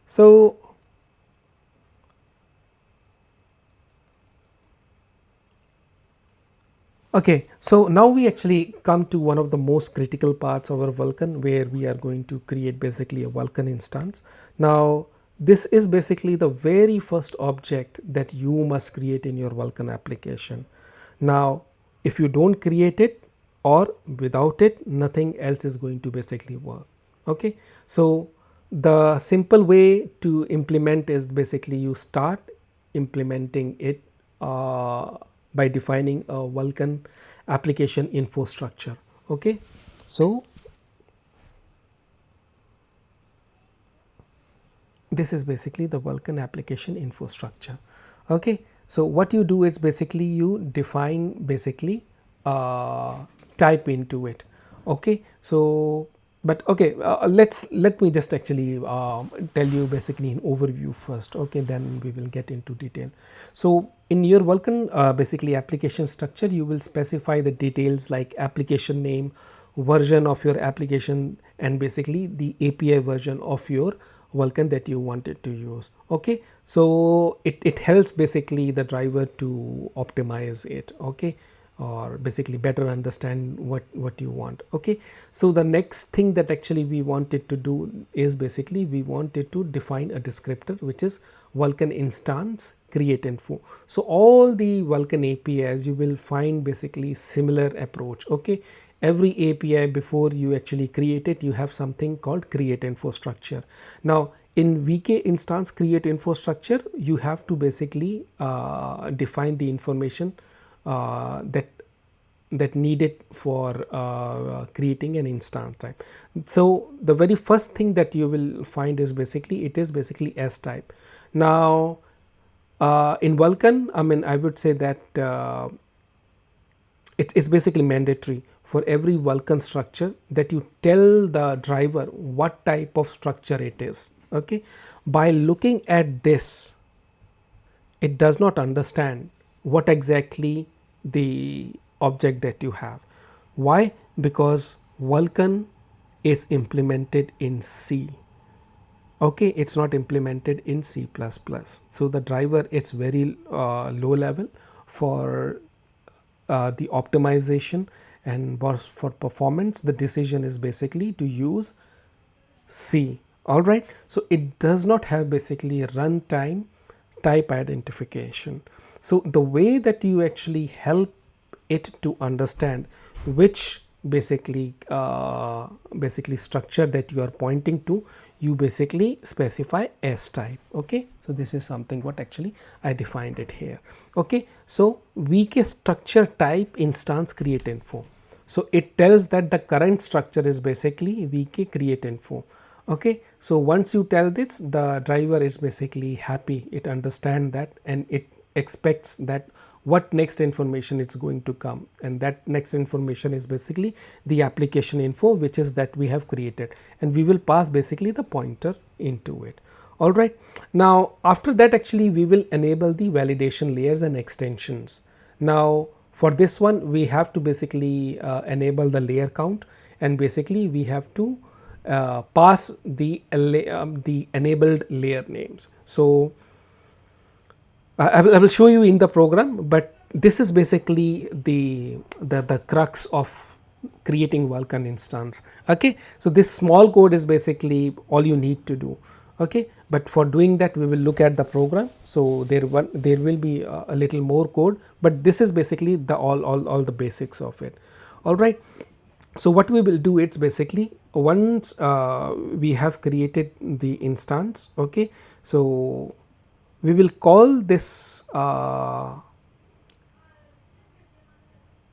so okay, so now we actually come to one of the most critical parts of our Vulkan, where we are going to create basically a Vulkan instance. Now this is basically the very first object that you must create in your Vulkan application. Now if you don't create it, or without it, nothing else is going to basically work. Okay, so the simple way to implement is basically you start implementing it by defining a Vulkan application infrastructure. Okay, so this is basically the Vulkan application infrastructure. Okay, so what you do is basically you define basically type into it. Okay, so but okay, let me just actually tell you basically an overview first. Okay, then we will get into detail. So in your Vulkan basically application structure, you will specify the details like application name, version of your application, and basically the API version of your Vulkan that you wanted to use. Okay, so it helps basically the driver to optimize it. Okay, or basically better understand what you want. Okay, so the next thing that actually we wanted to do is basically we wanted to define a descriptor, which is Vulkan instance create info. So all the Vulkan APIs you will find basically similar approach. Okay, every API before you actually create it, you have something called create infrastructure. Now in VK instance create infrastructure, you have to basically define the information that needed for creating an instance type. So the very first thing that you will find is basically it is basically S type. Now in Vulkan, I mean I would say that it's basically mandatory for every Vulkan structure that you tell the driver what type of structure it is. Okay, by looking at this, it does not understand what exactly the object that you have. Why? Because Vulkan is implemented in C. Okay, it's not implemented in C++. So the driver is very low level for the optimization, and for performance the decision is basically to use C. Alright, so it does not have basically runtime type identification. So the way that you actually help it to understand which basically structure that you are pointing to, you basically specify S type. Okay, so this is something what actually I defined it here. Okay, so VK structure type instance create info. So it tells that the current structure is basically VK create info. Okay, so once you tell this, the driver is basically happy, it understands that, and it expects that what next information is going to come, and that next information is basically the application info, which is that we have created, and we will pass basically the pointer into it. Alright, now after that actually we will enable the validation layers and extensions. Now for this one we have to basically enable the layer count, and basically we have to pass the enabled layer names. So I will show you in the program, but this is basically the crux of creating Vulkan instance. Okay, so this small code is basically all you need to do. Okay, but for doing that we will look at the program. So there will be a little more code, but this is basically the all the basics of it. All right. So what we will do, it's basically once we have created the instance. Okay, so we will call this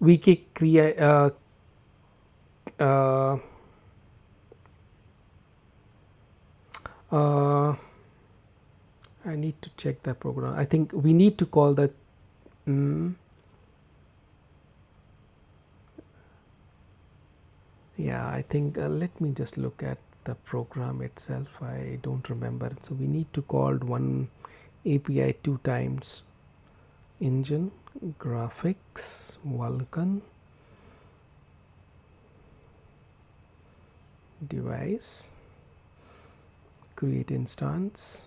vk create uh, I need to check the program. I think we need to call the yeah, I think let me just look at the program itself. I don't remember. So we need to call one API 2 times engine graphics Vulkan device create instance.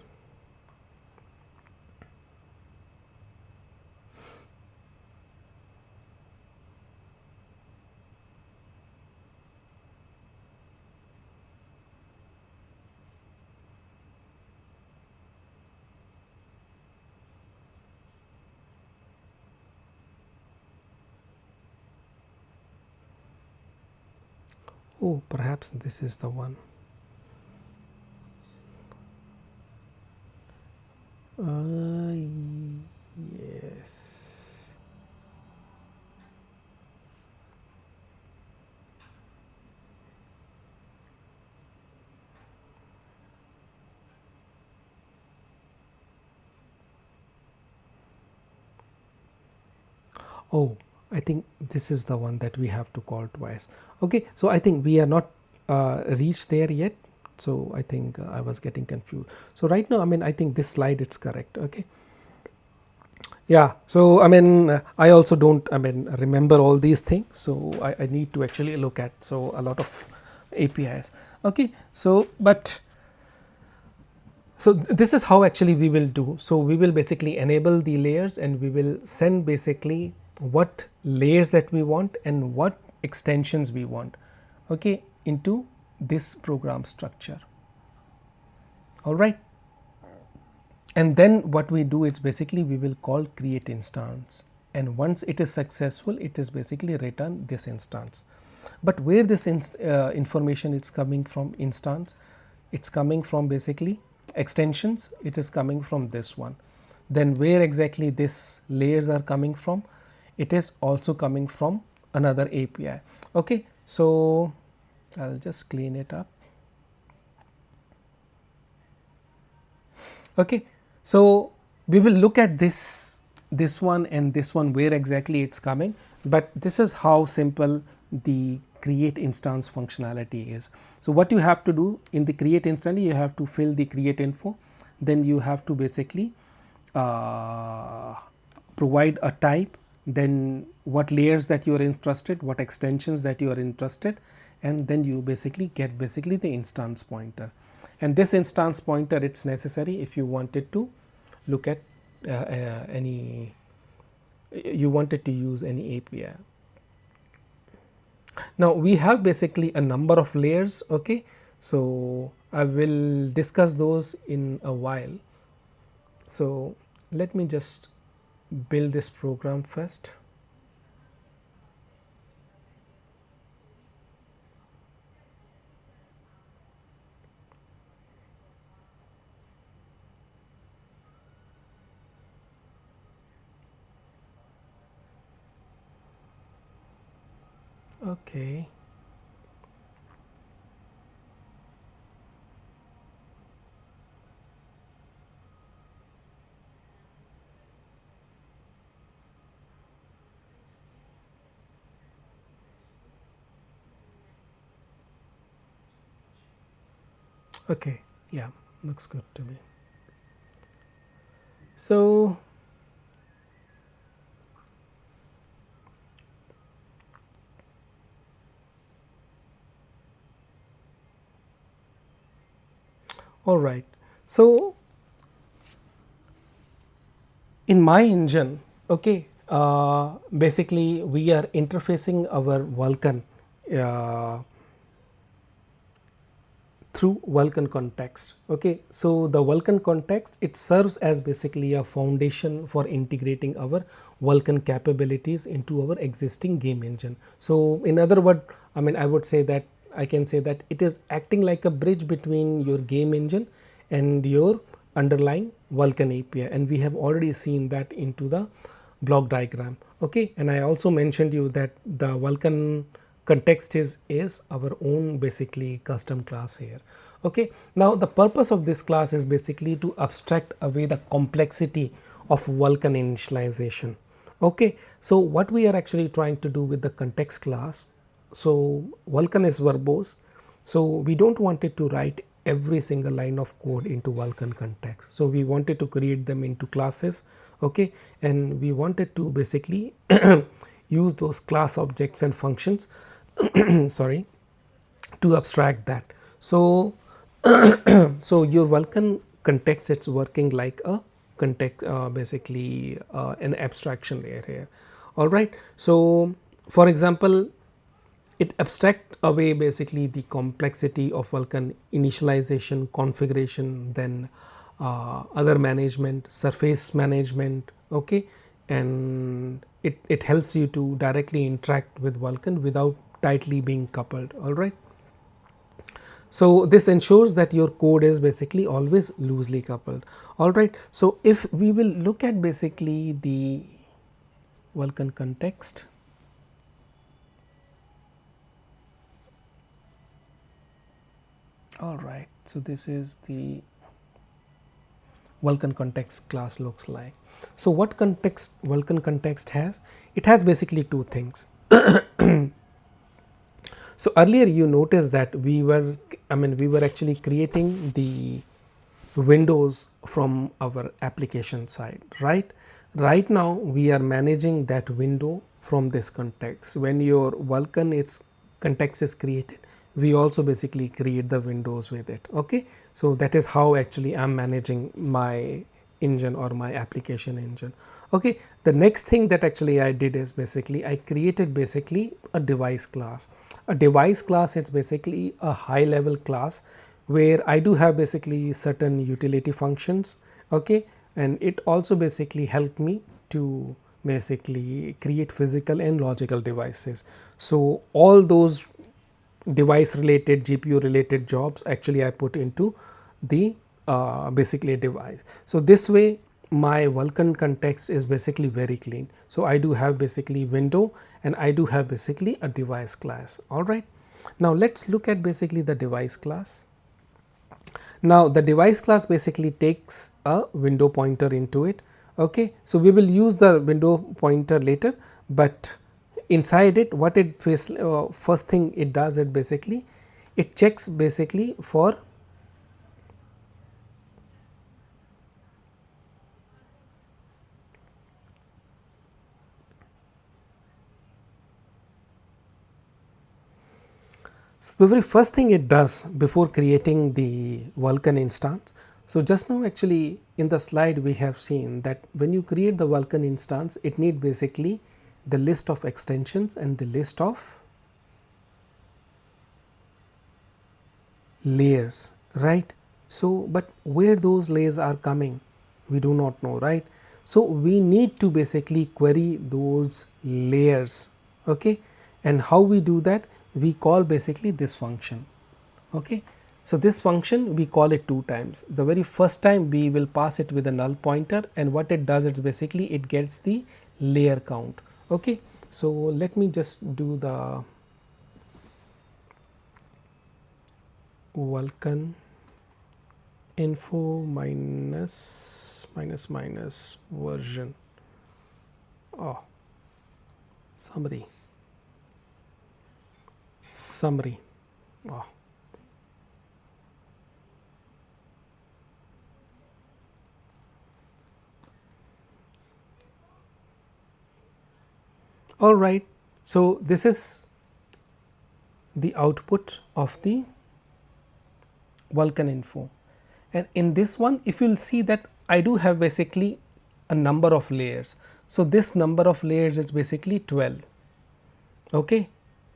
Oh, perhaps this is the one. Yes. Oh, I think this is the one that we have to call twice. Okay, so I think we are not reached there yet. So I think I was getting confused. So right now, I mean, I think this slide is correct. Okay. Yeah. So I mean, I also don't, I mean, remember all these things. So I need to actually look at so a lot of APIs. Okay. So so this is how actually we will do. So we will basically enable the layers, and we will send basically what layers that we want and what extensions we want, okay, into this program structure. All right. And then what we do is basically we will call create instance, and once it is successful, it is basically return this instance. But where this information is coming from instance, it's coming from basically extensions, it is coming from this one. Then where exactly this layers are coming from, it is also coming from another API. Okay, so I'll just clean it up. Okay, so we will look at this one and this one, where exactly it's coming, but this is how simple the create instance functionality is. So what you have to do in the create instance, you have to fill the create info, then you have to basically provide a type, then what layers that you are interested, what extensions that you are interested, and then you basically get basically the instance pointer. And this instance pointer, it's necessary if you wanted to look at any you wanted to use any API. Now we have basically a number of layers. Okay, so I will discuss those in a while. So let me just build this program first. Okay. Okay, yeah, looks good to me. So all right, so in my engine, okay, basically we are interfacing our Vulkan uh, through Vulkan context. Okay, so the Vulkan context, it serves as basically a foundation for integrating our Vulkan capabilities into our existing game engine. So in other words, I mean, I would say that I can say that it is acting like a bridge between your game engine and your underlying Vulkan API, and we have already seen that into the block diagram. Okay, and I also mentioned you that the Vulkan context is our own basically custom class here. Okay, now the purpose of this class is basically to abstract away the complexity of Vulkan initialization. Okay, so what we are actually trying to do with the context class, so Vulkan is verbose, so we don't want it to write every single line of code into Vulkan context. So we wanted to create them into classes. Okay, and we wanted to basically use those class objects and functions sorry, to abstract that. So so your Vulkan context, it's working like a context, basically an abstraction layer here. All right, so for example, it abstract away basically the complexity of Vulkan initialization, configuration, then other management, surface management. Okay, and it helps you to directly interact with Vulkan without tightly being coupled. All right, so this ensures that your code is basically always loosely coupled. All right, so if we will look at basically the Vulkan context, all right, so this is the Vulkan context class looks like. So what context Vulkan context has? It has basically two things. So earlier you noticed that we were actually creating the windows from our application side, right? Right now we are managing that window from this context. When your Vulkan its context is created, we also basically create the windows with it. Okay, so that is how actually I'm managing my engine or my application engine. Okay, the next thing that actually I did is basically I created basically a device class. A device class is basically a high level class where I do have basically certain utility functions. Okay, and it also basically helped me to basically create physical and logical devices. So all those device related, GPU related jobs actually I put into the basically a device. So this way my Vulkan context is basically very clean. So I do have basically window and I do have basically a device class. All right, now let's look at basically the device class. Now the device class basically takes a window pointer into it. Okay, so we will use the window pointer later, but inside it what it first thing it does, it basically it checks basically for so the very first thing it does before creating the Vulkan instance, So just now actually in the slide we have seen that when you create the Vulkan instance, it need basically the list of extensions and the list of layers, right? So but where those layers are coming, we do not know, right? So we need to basically query those layers, okay? And how we do that? We call basically this function, okay? So this function we call it two times. The very first time we will pass it with a null pointer, and what it does, it's basically it gets the layer count, okay? So let me just do the Vulkan info minus version, oh, summary, oh. All right, so this is the output of the Vulkan info, and in this one if you will see that I do have basically a number of layers. So this number of layers is basically 12, okay,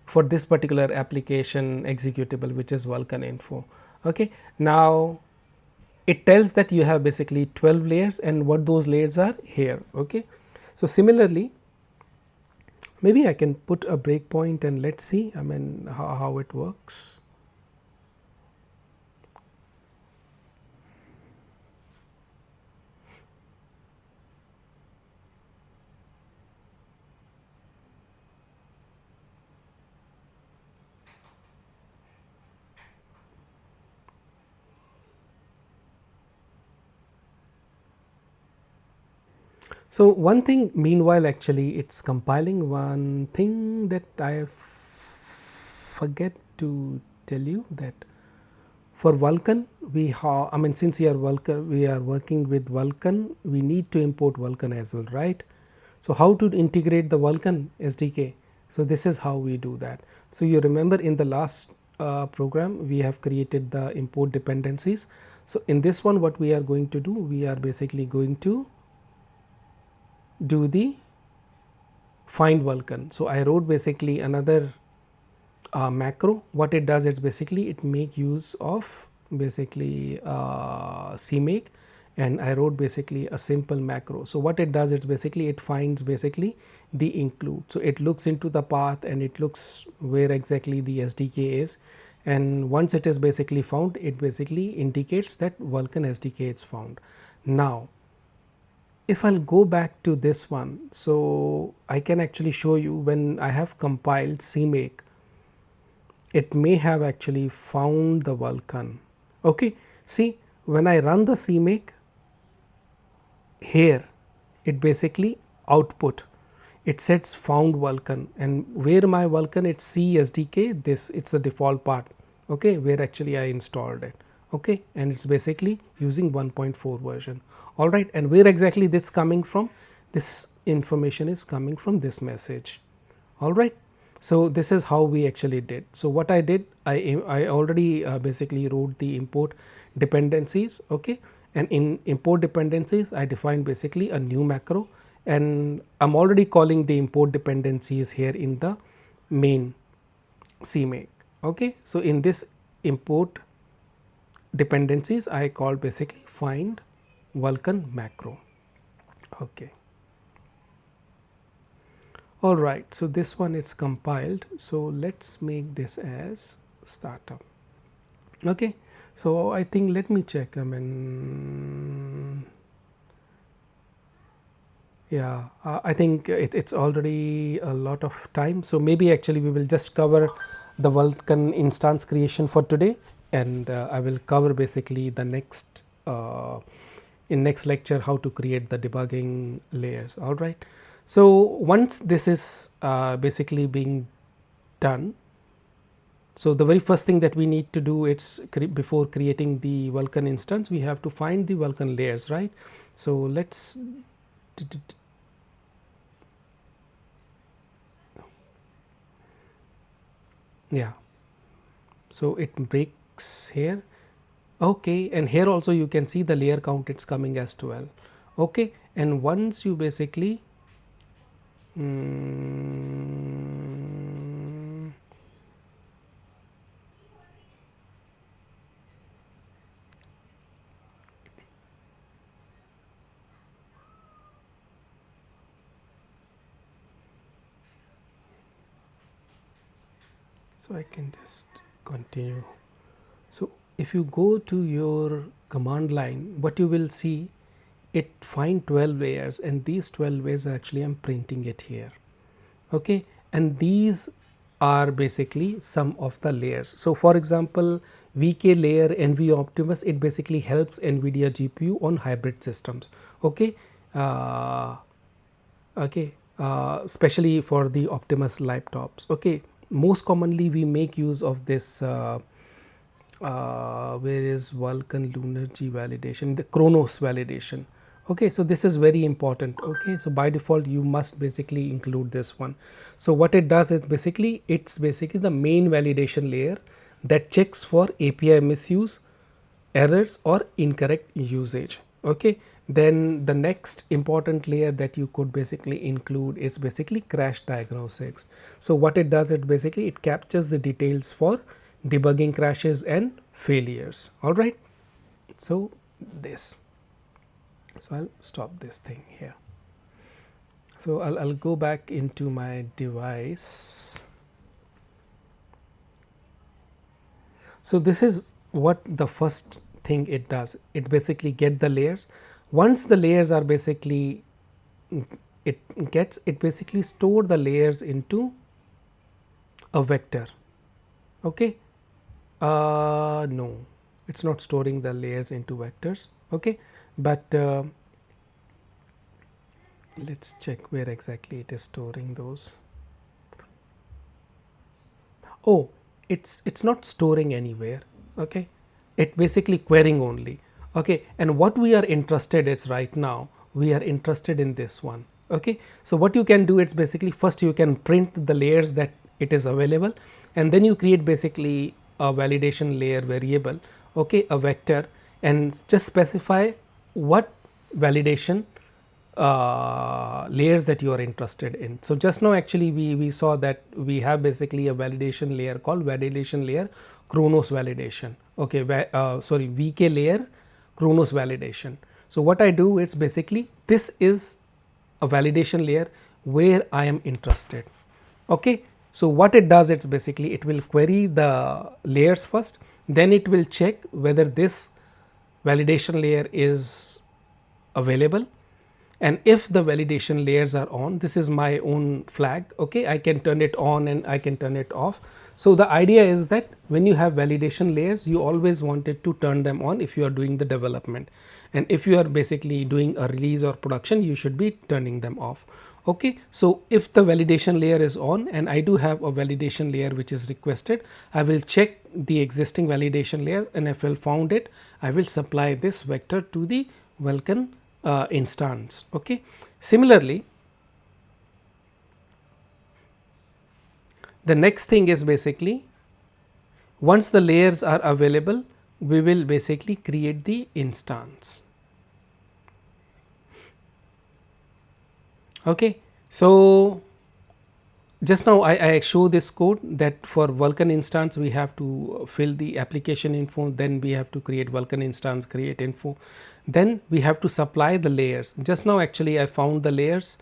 for this particular application executable, which is Vulkan info, okay. Now it tells that you have basically 12 layers and what those layers are here, okay. So similarly, maybe I can put a breakpoint and let's see, I mean how it works. So one thing meanwhile, actually it's compiling, one thing that I forget to tell you, that for Vulkan we have, I mean since we are working with Vulkan, we need to import Vulkan as well, right? So how to integrate the Vulkan SDK? So this is how we do that. So you remember in the last program we have created the import dependencies. So in this one what we are going to do, we are basically going to do the find Vulkan. So I wrote basically another macro. What it does, it's basically it make use of basically CMake, and I wrote basically a simple macro. So what it does, it's basically it finds basically the include. So it looks into the path and it looks where exactly the SDK is, and once it is basically found, it basically indicates that Vulkan SDK is found. Now if I'll go back to this one, so I can actually show you when I have compiled CMake, it may have actually found the Vulkan. Okay, see when I run the CMake here, it basically output, it says found Vulkan, and where my Vulkan, it's C SDK, this it's the default part, okay, where actually I installed it, okay, and it's basically using 1.4 version. All right, and where exactly this coming from, this information is coming from this message. All right, so this is how we actually did. So what I did, I already basically wrote the import dependencies, okay, and in import dependencies I defined basically a new macro, and I'm already calling the import dependencies here in the main CMake, okay. So in this import dependencies I call basically find Vulkan macro, okay. All right, so this one is compiled, so let's make this as startup, okay. So I think, let me check, I mean yeah, I think it's already a lot of time, so maybe actually we will just cover the Vulkan instance creation for today, and I will cover basically the next in next lecture how to create the debugging layers. All right, so once this is basically being done, so the very first thing that we need to do, it's before creating the Vulkan instance, we have to find the Vulkan layers, right? So let's yeah, so it breaks here. Okay, and here also you can see the layer count, it's coming as 12. Okay, and once you basically mm, so I can just continue. So if you go to your command line, what you will see, it find 12 layers, and these 12 layers actually I'm printing it here. Okay, and these are basically some of the layers. So for example, VK layer NV Optimus, it basically helps NVIDIA GPU on hybrid systems. Okay, uh, okay, especially for the Optimus laptops. Okay, most commonly we make use of this where is Vulkan lunar G validation, the Chronos validation. Okay, so this is very important. Okay, so by default you must basically include this one. So what it does is basically, it's basically the main validation layer that checks for API misuse, errors or incorrect usage. Okay, then the next important layer that you could basically include is basically crash diagnostics. So what it does, it basically, it captures the details for debugging crashes and failures. All right, so this, so I'll stop this thing here. So I'll go back into my device. So this is what the first thing it does. It basically get the layers. Once the layers are basically, it basically store the layers into a vector. Okay, no, it's not storing the layers into vectors. Okay, but let's check where exactly it is storing those. Oh, it's not storing anywhere. Okay, it basically querying only. Okay, and what we are interested is right now, we are interested in this one. Okay, so what you can do, it's basically, first you can print the layers that it is available, and then you create basically a validation layer variable, okay, a vector, and just specify what validation layers that you are interested in. So just now actually we saw that we have basically a validation layer called validation layer Chronos validation. Okay, sorry, VK layer Chronos validation. So what I do, it's basically, this is a validation layer where I am interested. Okay, so what it does, it's basically, it will query the layers first, then it will check whether this validation layer is available, and if the validation layers are on, this is my own flag. Okay, I can turn it on and I can turn it off. So the idea is that when you have validation layers, you always wanted to turn them on if you are doing the development, and if you are basically doing a release or production, you should be turning them off. Okay, so if the validation layer is on and I do have a validation layer which is requested, I will check the existing validation layers, and if I found it, I will supply this vector to the Vulkan instance. Okay, similarly, the next thing is basically, once the layers are available, we will basically create the instance. Okay, so just now I show this code that for Vulkan instance we have to fill the application info, then we have to create Vulkan instance, create info, then we have to supply the layers. Just now actually I found the layers,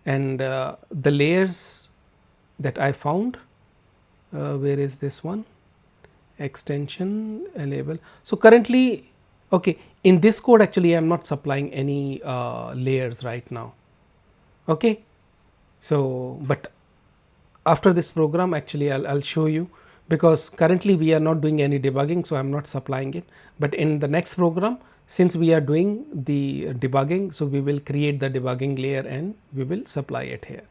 and the layers that I found, where is this one, extension enable. So currently, okay, in this code actually I am not supplying any layers right now. Okay, so but after this program actually I'll show you, because currently we are not doing any debugging, so I'm not supplying it, but in the next program, since we are doing the debugging, so we will create the debugging layer and we will supply it here.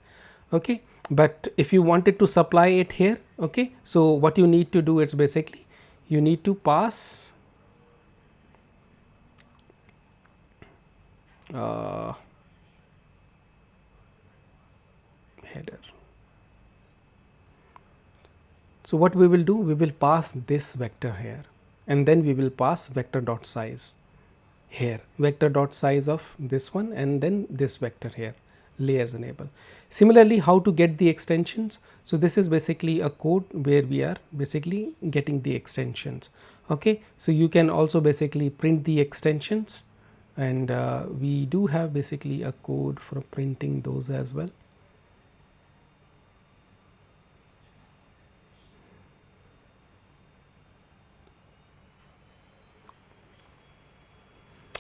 Okay, but if you wanted to supply it here, okay, so what you need to do is basically, you need to pass header. So what we will do, we will pass this vector here. and then we will pass vector dot size here, vector dot size of this one, and then this vector here, layers enable. Similarly, how to get the extensions? So this is basically a code where we are basically getting the extensions. Okay, so you can also basically print the extensions, and we do have basically a code for printing those as well.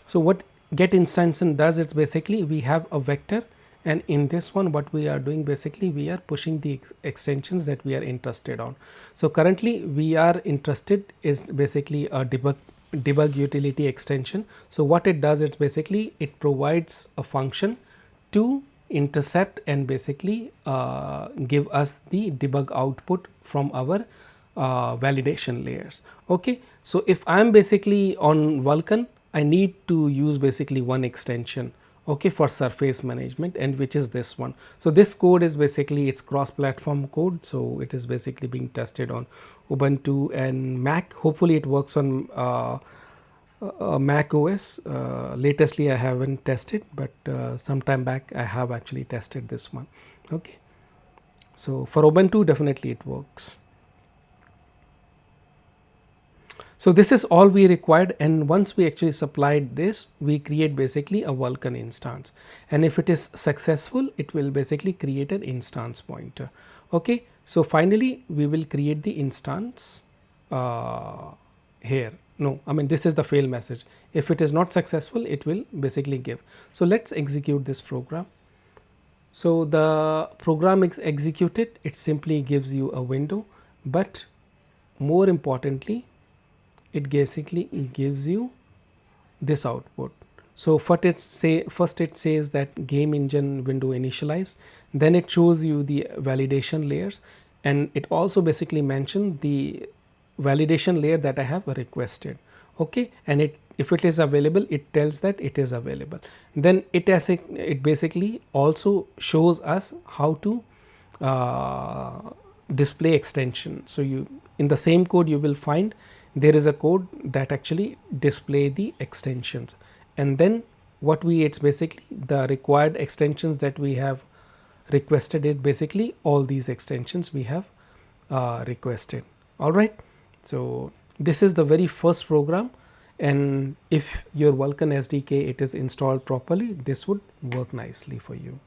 So what get instantiation does, it's basically we have a vector, and in this one what we are doing, basically we are pushing the extensions that we are interested on. So currently we are interested is basically a debug utility extension. So what it does, it's basically it provides a function to intercept and basically give us the debug output from our validation layers. Okay, so if I am basically on Vulkan, I need to use basically one extension, okay, for surface management, and which is this one. So this code is basically, it's cross platform code, so it is basically being tested on Ubuntu and Mac. Hopefully it works on Mac OS. Latestly I haven't tested, but some time back I have actually tested this one. Okay, so for Ubuntu definitely it works. So this is all we required, and once we actually supplied this, we create basically a Vulkan instance, and if it is successful, it will basically create an instance pointer. Okay, so finally we will create the instance here. No, I mean this is the fail message. If it is not successful, it will basically give. So let's execute this program. So the program is executed, it simply gives you a window, but more importantly, it basically gives you this output. So first it says that game engine window initialized, then it shows you the validation layers, and it also basically mentioned the validation layer that I have requested. Okay, and if it is available, it tells that it is available. Then it basically also shows us how to display extension. So you, in the same code you will find there is a code that actually display the extensions, and then what we, it's basically the required extensions that we have requested, it basically all these extensions we have requested. All right, so this is the very first program, and if your Vulkan SDK it is installed properly, this would work nicely for you.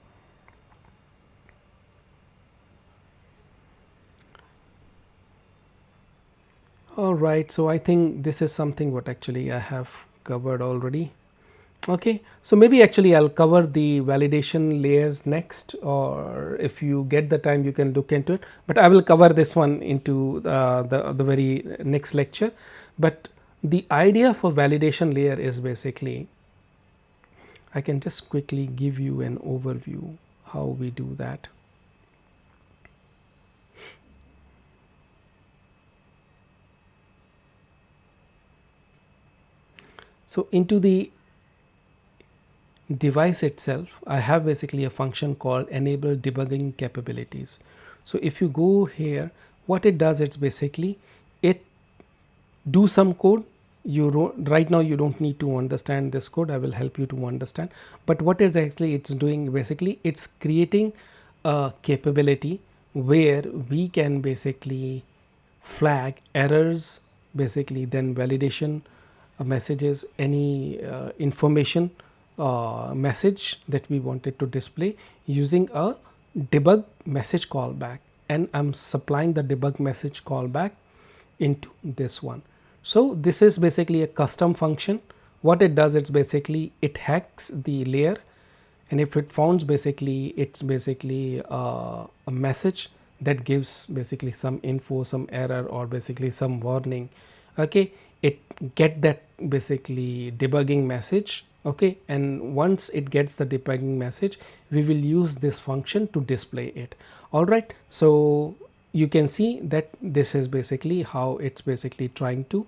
All right, so I think this is something what actually I have covered already. Okay, so maybe actually I'll cover the validation layers next, or if you get the time you can look into it, but I will cover this one into the very next lecture. But the idea for validation layer is basically, I can just quickly give you an overview how we do that. So into the device itself, I have basically a function called enable debugging capabilities. So if you go here, what it does, it's basically it do some code. You right now you don't need to understand this code, I will help you to understand. But what is actually it's doing, basically it's creating a capability where we can basically flag errors, basically then validation messages, any information message that we wanted to display using a debug message callback, and I'm supplying the debug message callback into this one. So this is basically a custom function. What it does, it's basically it hacks the layer, and if it founds, basically it's basically a message that gives basically some info, some error, or basically some warning. Okay, it get that basically debugging message. Okay, and once it gets the debugging message, we will use this function to display it. All right, so you can see that this is basically how it's basically trying to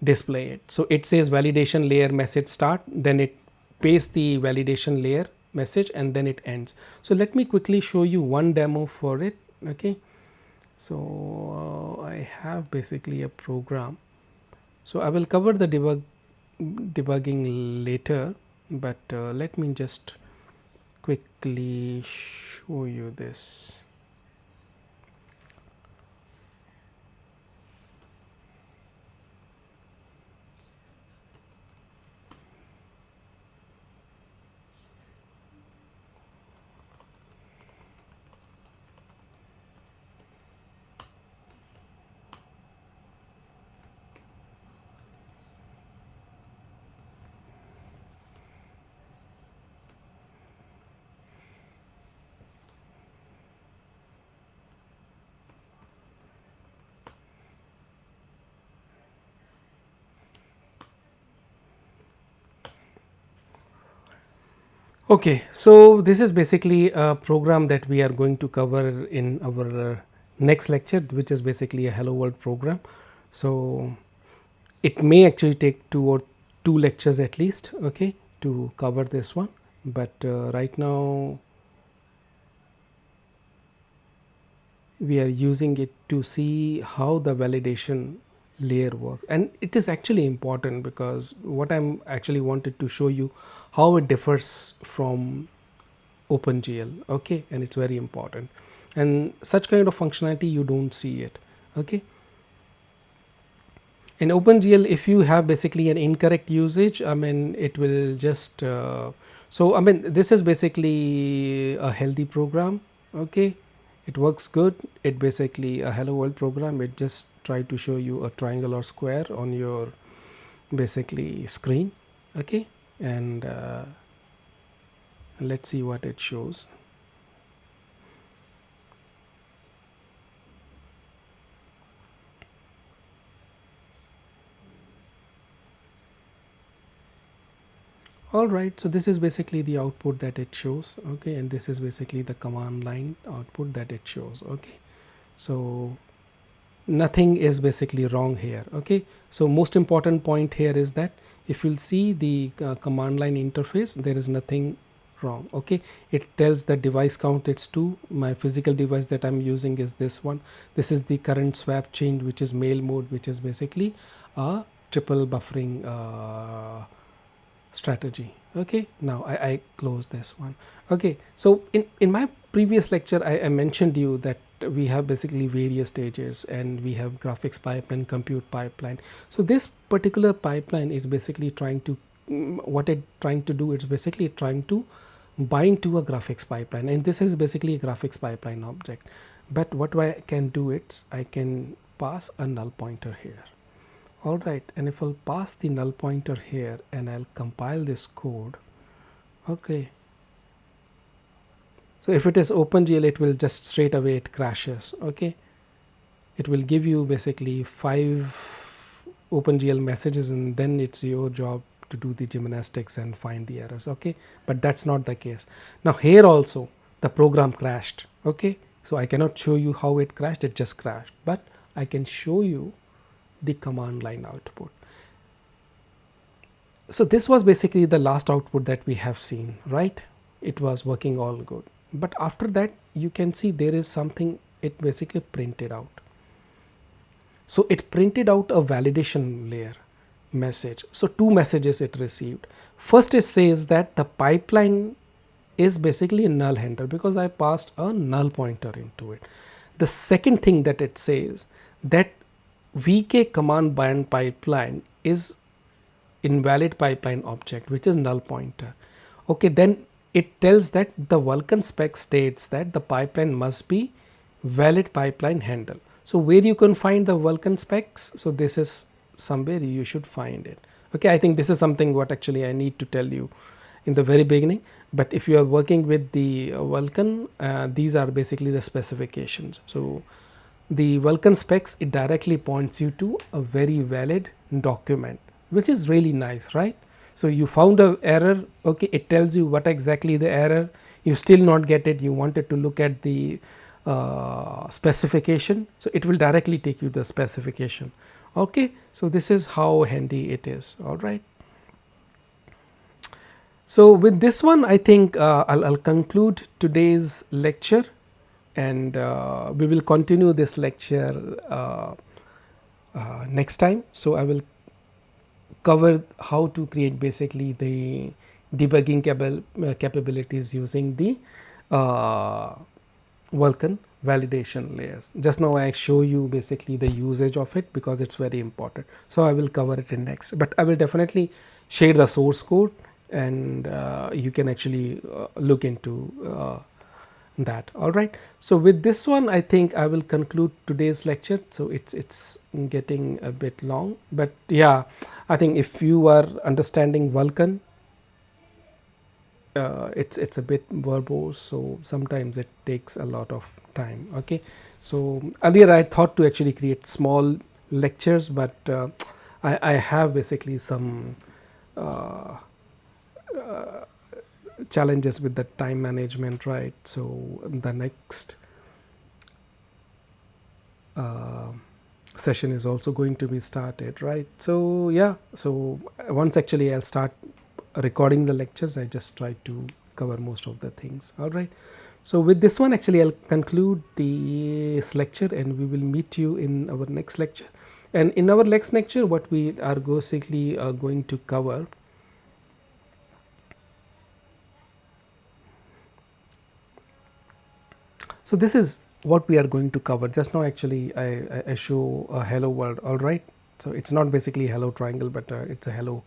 display it. So it says validation layer message start, then it pastes the validation layer message, and then it ends. So let me quickly show you one demo for it. Okay, so I have basically a program So I will cover the debugging later, but let me just quickly show you this. Okay, so this is basically a program that we are going to cover in our next lecture, which is basically a hello world program. So it may actually take two lectures at least, okay, to cover this one, but right now we are using it to see how the validation layer works, and it is actually important because what I'm actually wanted to show you how it differs from OpenGL, okay, and it's very important, and such kind of functionality you don't see it, okay. In OpenGL, if you have basically an incorrect usage, I mean it will just so I mean this is basically a healthy program, okay, it works good. It basically a hello world program. It just try to show you a triangle or square on your basically screen, okay, and let's see what it shows. Alright, so this is basically the output that it shows, okay, and this is basically the command line output that it shows, okay. So nothing is basically wrong here, okay. So most important point here is that if you'll see the command line interface, there is nothing wrong, okay. It tells the device count, it's 2. My physical device that I'm using is this one. This is the current swap change, which is mail mode, which is basically a triple buffering strategy, okay. Now I close this one, okay. So in my previous lecture I mentioned you that we have basically various stages, and we have graphics pipeline, compute pipeline. So this particular pipeline is basically trying to what it trying to do, it's basically trying to bind to a graphics pipeline, and this is basically a graphics pipeline object. But what I can do, it's I can pass a null pointer here. Alright, and if I'll pass the null pointer here and I'll compile this code, okay. So if it is OpenGL, it will just straight away it crashes, okay. It will give you basically 5 OpenGL messages, and then it's your job to do the gymnastics and find the errors, okay. But that's not the case. Now here also the program crashed, okay. So I cannot show you how it crashed, it just crashed, but I can show you the command line output. So this was basically the last output that we have seen, right? It was working all good, but after that you can see there is something it basically printed out. So it printed out a validation layer message. So 2 messages it received. First, it says that the pipeline is basically a null handler because I passed a null pointer into it. The second thing that it says that VK command bind pipeline is invalid pipeline object, which is null pointer, okay. Then it tells that the Vulkan spec states that the pipeline must be valid pipeline handle. So where you can find the Vulkan specs, so this is somewhere you should find it, okay. I think this is something what actually I need to tell you in the very beginning, but if you are working with the Vulkan, these are basically the specifications. So the Vulkan specs, it directly points you to a very valid document, which is really nice, right? So you found a error, okay, it tells you what exactly the error, you still not get it, you wanted to look at the specification, so it will directly take you the specification, okay. So this is how handy it is, all right. So with this one, I think I'll conclude today's lecture, and we will continue this lecture next time. So I will cover how to create basically the debugging capabilities using the uh, Vulkan validation layers. Just now I show you basically the usage of it because it's very important. So I will cover it in next, but I will definitely share the source code, and you can actually look into that. All right. So with this one, I think I will conclude today's lecture. So it's getting a bit long, but yeah, I think if you are understanding Vulkan, it's a bit verbose, so sometimes it takes a lot of time. Okay, so earlier I thought to actually create small lectures, but I have basically some uh, challenges with the time management, right? So the next uh, session is also going to be started, right? So yeah, so once actually I'll start recording the lectures, I just try to cover most of the things. All right, so with this one actually I'll conclude this lecture, and we will meet you in our next lecture. And in our next lecture, what we are basically going to cover, so this is what we are going to cover. Just now actually I show a hello world. All right, so it's not basically hello triangle, but it's a hello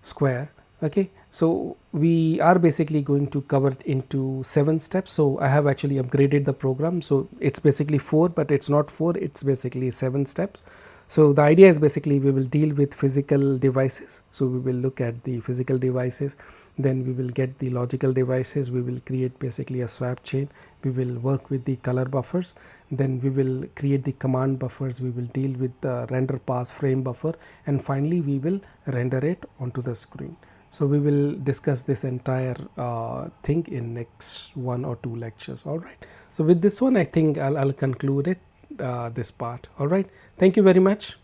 square. Okay, so we are basically going to cover it into 7 steps. So I have actually upgraded the program, so it's basically 4, but it's not 4, it's basically 7 steps. So the idea is basically we will deal with physical devices. So we will look at the physical devices, then we will get the logical devices, we will create basically a swap chain, we will work with the color buffers, then we will create the command buffers, we will deal with the render pass frame buffer, and finally we will render it onto the screen. So we will discuss this entire thing in next 1 or 2 lectures. All right, so with this one I think I'll conclude it, this part. All right, thank you very much.